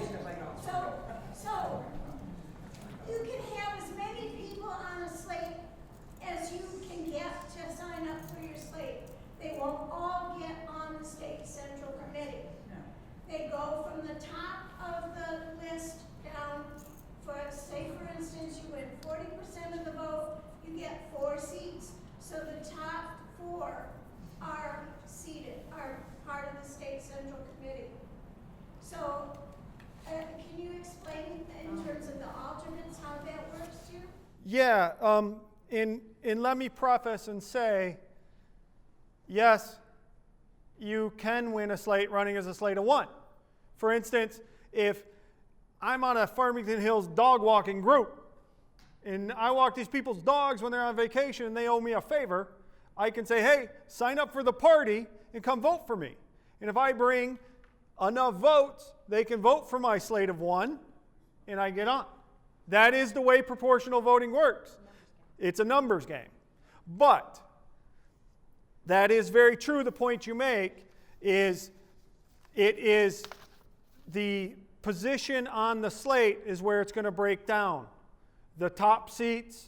You can have as many people on a slate as you can get to sign up for your slate. They won't all get on the state central committee. They go from the top of the list down. Say for instance, you win 40% of the vote, you get 4 seats. So the top 4 are seated, are part of the state central committee. So can you explain in terms of the alternates how that works too? Yeah, and let me preface and say, yes, you can win a slate running as a slate of 1. For instance, if I'm on a Farmington Hills dog walking group, and I walk these people's dogs when they're on vacation and they owe me a favor, I can say, hey, sign up for the party and come vote for me. And if I bring enough votes, they can vote for my slate of 1, and I get on. That is the way proportional voting works. It's a numbers game. But that is very true. The point you make is it is the position on the slate is where it's going to break down. The top seats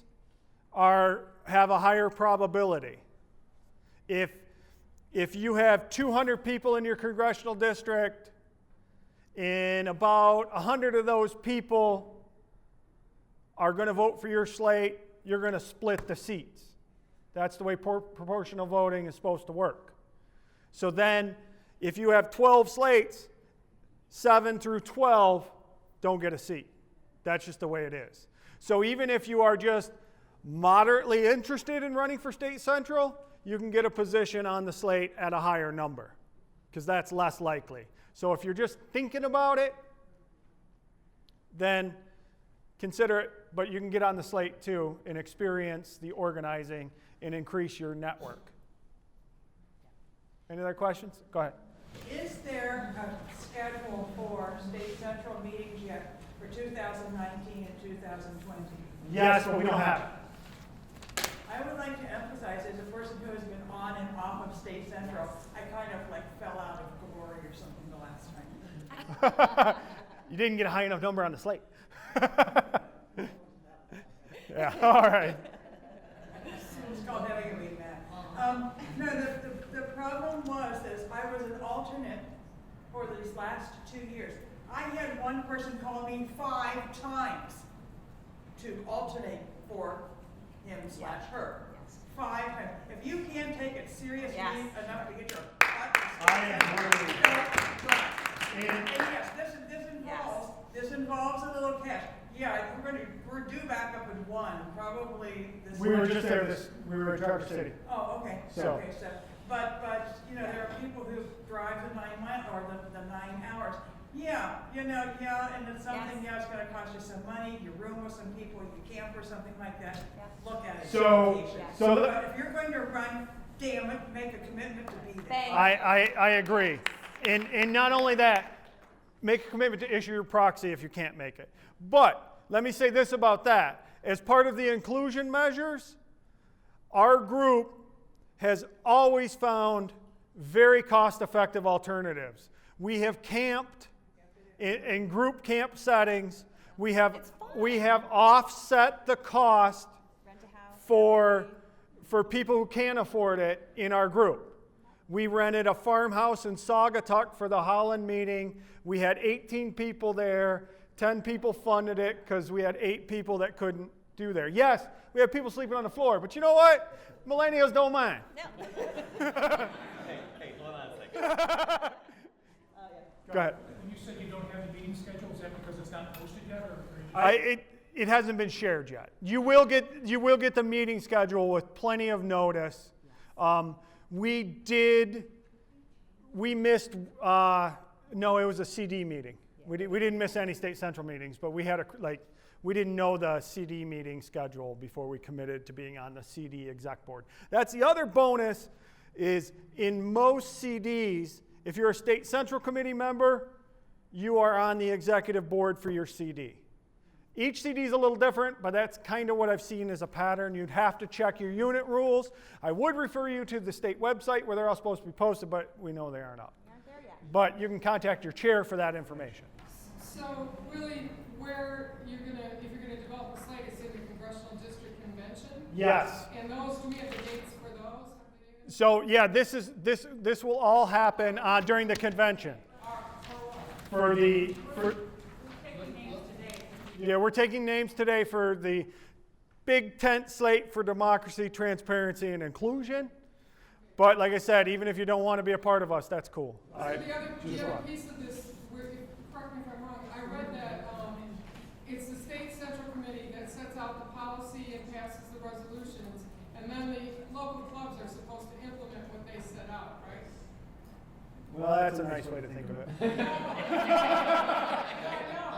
have a higher probability. If you have 200 people in your congressional district, and about 100 of those people are going to vote for your slate, you're going to split the seats. That's the way proportional voting is supposed to work. So then, if you have 12 slates, 7 through 12 don't get a seat. That's just the way it is. So even if you are just moderately interested in running for state central, you can get a position on the slate at a higher number, because that's less likely. So if you're just thinking about it, then consider it, but you can get on the slate too and experience the organizing and increase your network. Any other questions? Go ahead. Is there a schedule for state central meetings yet for 2019 and 2020? Yes, but we don't have it. I would like to emphasize, as a person who has been on and off of state central, I kind of like fell out of glory or something the last time. You didn't get a high enough number on the slate. Yeah, all right. It's called having a weak man. No, the problem was that I was an alternate for these last 2 years. I had one person call me 5 times to alternate for him/her. 5 times. If you can't take it seriously enough to get your butt to stand, and yes, this involves a little cash. Yeah, we're due back up in 1, probably this. We were just there. We were in Traverse City. Oh, okay. So. Okay, so, but you know, there are people who drive the 9 mile or the 9 hours. Yeah, you know, and it's something. It's going to cost you some money. You room with some people. You camp or something like that. Look at it. But if you're going to run, damn it, make a commitment to be there. I agree, and not only that. Make a commitment to issue your proxy if you can't make it. But let me say this about that. As part of the inclusion measures, our group has always found very cost-effective alternatives. We have camped in group camp settings. We have offset the cost for people who can't afford it in our group. We rented a farmhouse in Saugatuck for the Holland meeting. We had 18 people there. 10 people funded it because we had 8 people that couldn't do there. Yes, we had people sleeping on the floor, but you know what? Millennials don't mind. Hey, hold on a second. Go ahead. When you said you don't have the meeting schedule, is that because it's not posted yet, or? It hasn't been shared yet. You will get the meeting schedule with plenty of notice. We missed, no, it was a CD meeting. We didn't miss any state central meetings, but we had we didn't know the CD meeting schedule before we committed to being on the CD exec board. That's the other bonus is in most CDs, if you're a state central committee member, you are on the executive board for your CD. Each CD is a little different, but that's kind of what I've seen as a pattern. You'd have to check your unit rules. I would refer you to the state website where they're all supposed to be posted, but we know they aren't up. But you can contact your chair for that information. So really, where if you're gonna develop a slate, it's in the Congressional District Convention? Yes. And those, do we have the dates for those? So yeah, this will all happen during the convention. We're taking names today for the big tent slate for democracy, transparency, and inclusion. But like I said, even if you don't want to be a part of us, that's cool. The other piece of this, correct me if I'm wrong, I read that it's the state central committee that sets out the policy and passes the resolutions, and then the local clubs are supposed to implement what they set out, right? Well, that's a nice way to think of it.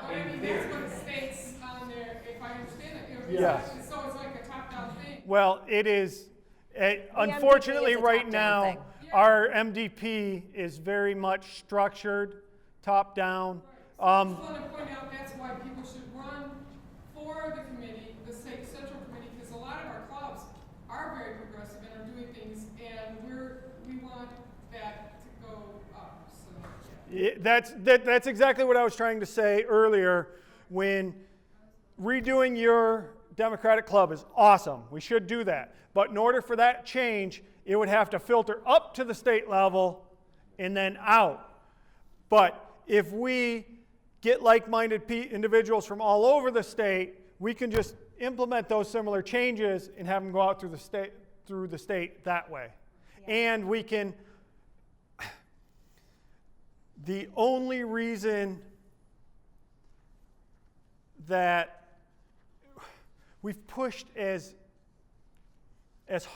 I mean, that's what states on there, if I understand it. Yes. So it's like a top-down thing. Well, it is. Unfortunately, right now, our MDP is very much structured, top-down. I just want to point out that's why people should run for the committee, the state central committee, because a lot of our clubs are very progressive and are doing things, and we want that to go up. So, yeah. That's exactly what I was trying to say earlier. When redoing your Democratic club is awesome, we should do that. But in order for that change, it would have to filter up to the state level and then out. But if we get like-minded individuals from all over the state, we can just implement those similar changes and have them go out through the state that way. Yeah. And we can. The only reason that we've pushed as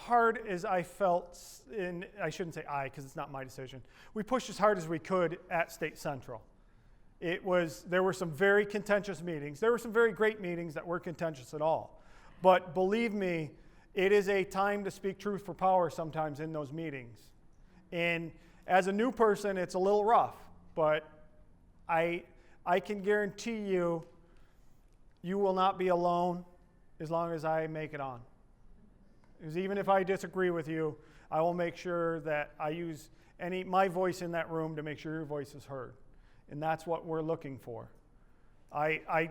hard as I felt, and I shouldn't say I because it's not my decision, we pushed as hard as we could at State Central. There were some very contentious meetings. There were some very great meetings that weren't contentious at all. But believe me, it is a time to speak truth for power sometimes in those meetings. And as a new person, it's a little rough, but I can guarantee you, you will not be alone as long as I make it on. Because even if I disagree with you, I will make sure that I use my voice in that room to make sure your voice is heard. And that's what we're looking for. And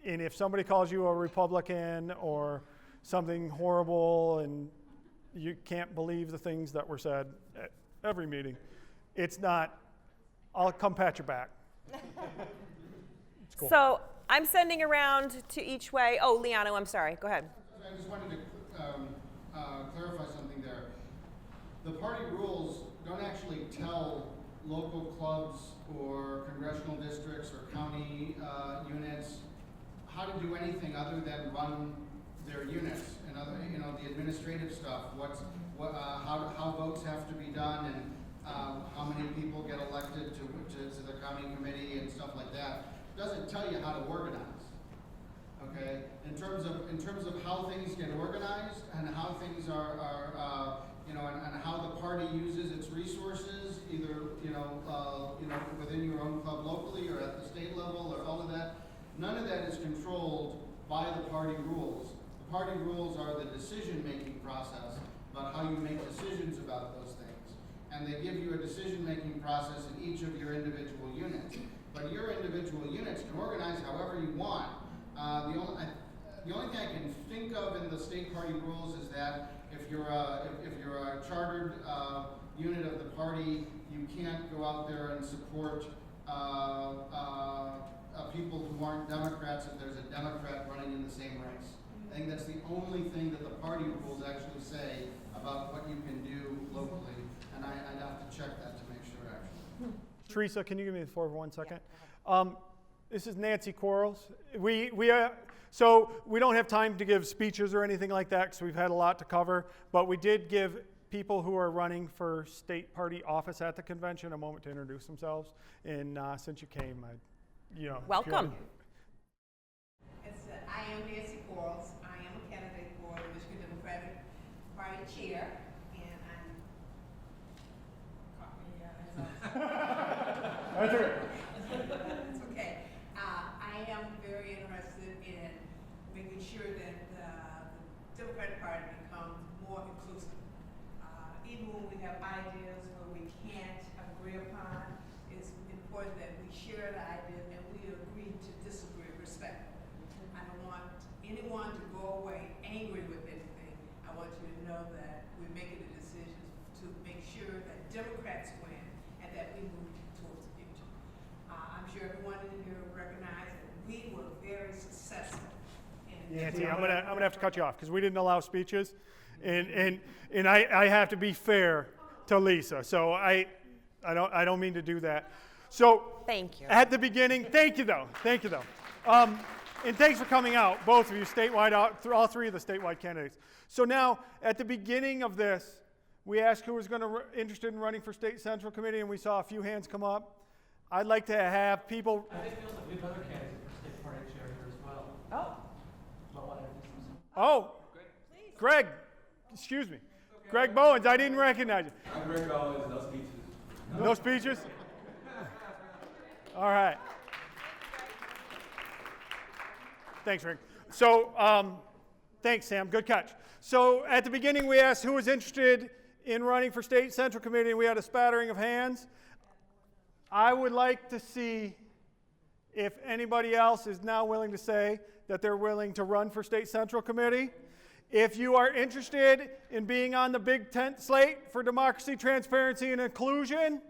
if somebody calls you a Republican or something horrible and you can't believe the things that were said at every meeting, it's not, I'll come pat your back. cool. So I'm sending around to each way. Oh, Liano, I'm sorry. Go ahead. I just wanted to clarify something there. The party rules don't actually tell local clubs or congressional districts or county units how to do anything other than run their units and other, the administrative stuff. How votes have to be done and how many people get elected to the county committee and stuff like that. It doesn't tell you how to organize. Okay, in terms of how things get organized and how things are and how the party uses its resources, either within your own club locally or at the state level or all of that. None of that is controlled by the party rules. The party rules are the decision-making process about how you make decisions about those things, and they give you a decision-making process in each of your individual units. But your individual units can organize however you want. The only thing I can think of in the state party rules is that if you're a chartered unit of the party, you can't go out there and support people who aren't Democrats if there's a Democrat running in the same race. I think that's the only thing that the party rules actually say about what you can do locally, and I'd have to check that to make sure actually. Theresa, can you give me the floor for 1 second? This is Nancy Quarles. So we don't have time to give speeches or anything like that because we've had a lot to cover, but we did give people who are running for state party office at the convention a moment to introduce themselves. And since you came, welcome. I am Nancy Quarles. I am a candidate for the Michigan Democratic Party chair, and That's okay. It's okay. I am very interested in making sure that the Democratic Party becomes more inclusive. Even when we have ideas where we can't agree upon, it's important that we share the ideas and we agree to disagree respectfully. I don't want anyone to go away angry with anything. I want you to know that we're making a decision to make sure that Democrats win and that we move towards the future. I'm sure everyone in here recognizes that we were very successful. Nancy, I'm gonna have to cut you off because we didn't allow speeches, and I have to be fair to Lisa. So I don't mean to do that. So thank you. At the beginning, thank you though. And thanks for coming out, both of you, statewide, all three of the statewide candidates. So now, at the beginning of this, we asked who was interested in running for state central committee, and we saw a few hands come up. I'd like to have people. I think feels like we have other candidates for state party chair here as well. Oh. Oh, Greg, excuse me. Greg Bowens, I didn't recognize you. I'm Greg Bowens, no speeches. No speeches? All right. Thanks, Rick. So, thanks, Sam. Good catch. So, at the beginning, we asked who was interested in running for state central committee, and we had a spattering of hands. I would like to see if anybody else is now willing to say that they're willing to run for state central committee. If you are interested in being on the big tent slate for democracy, transparency, and inclusion,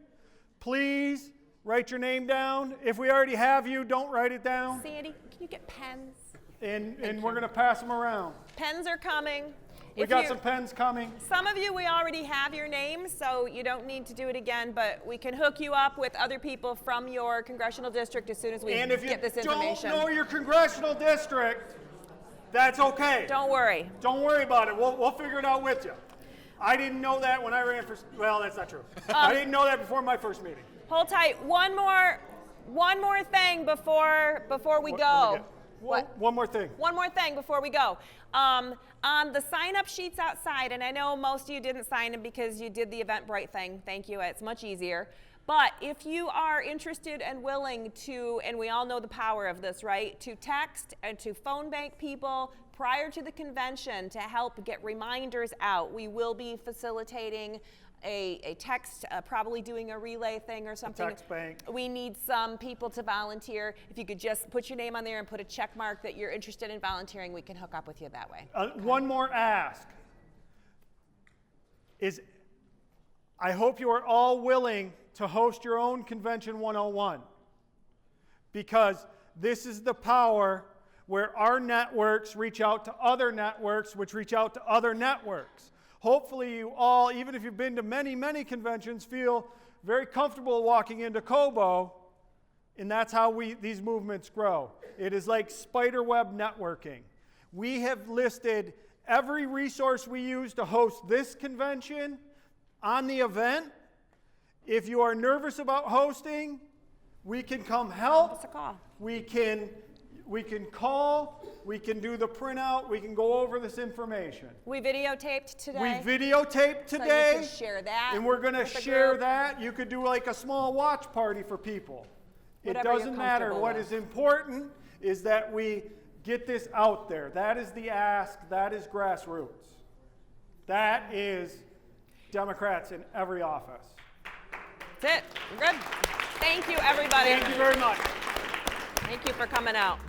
please write your name down. If we already have you, don't write it down. Sandy, can you get pens? And we're going to pass them around. Pens are coming. We got some pens coming. Some of you, we already have your names, so you don't need to do it again, but we can hook you up with other people from your congressional district as soon as we get this information. And if you don't know your congressional district, that's okay. Don't worry. Don't worry about it. We'll figure it out with you. I didn't know that when I ran for, well, that's not true. I didn't know that before my first meeting. Hold tight. One more thing before we go. What? One more thing. One more thing before we go. On the sign-up sheets outside, and I know most of you didn't sign them because you did the Eventbrite thing. Thank you. It's much easier. But if you are interested and willing to, and we all know the power of this, right, to text and to phone bank people prior to the convention to help get reminders out, we will be facilitating a text, probably doing a relay thing or something. A text bank. We need some people to volunteer. If you could just put your name on there and put a check mark that you're interested in volunteering, we can hook up with you that way. Okay. One more ask is, I hope you are all willing to host your own Convention 101, because this is the power where our networks reach out to other networks, which reach out to other networks. Hopefully you all, even if you've been to many, many conventions, feel very comfortable walking into Kobo, and that's how these movements grow. It is like spiderweb networking. We have listed every resource we use to host this convention on the event. If you are nervous about hosting, we can come help. Give us a call. We can call, we can do the printout, we can go over this information. We videotaped today. We videotaped So today. you can share that. And we're going to with the share group. that. You could do like a small watch party for people. Whatever It you're doesn't matter. comfortable What with. is important is that we get this out there. That is the ask. That is grassroots. That is Democrats in every office. That's it. We're good. Thank you, everybody. Thank you very much. Thank you for coming out.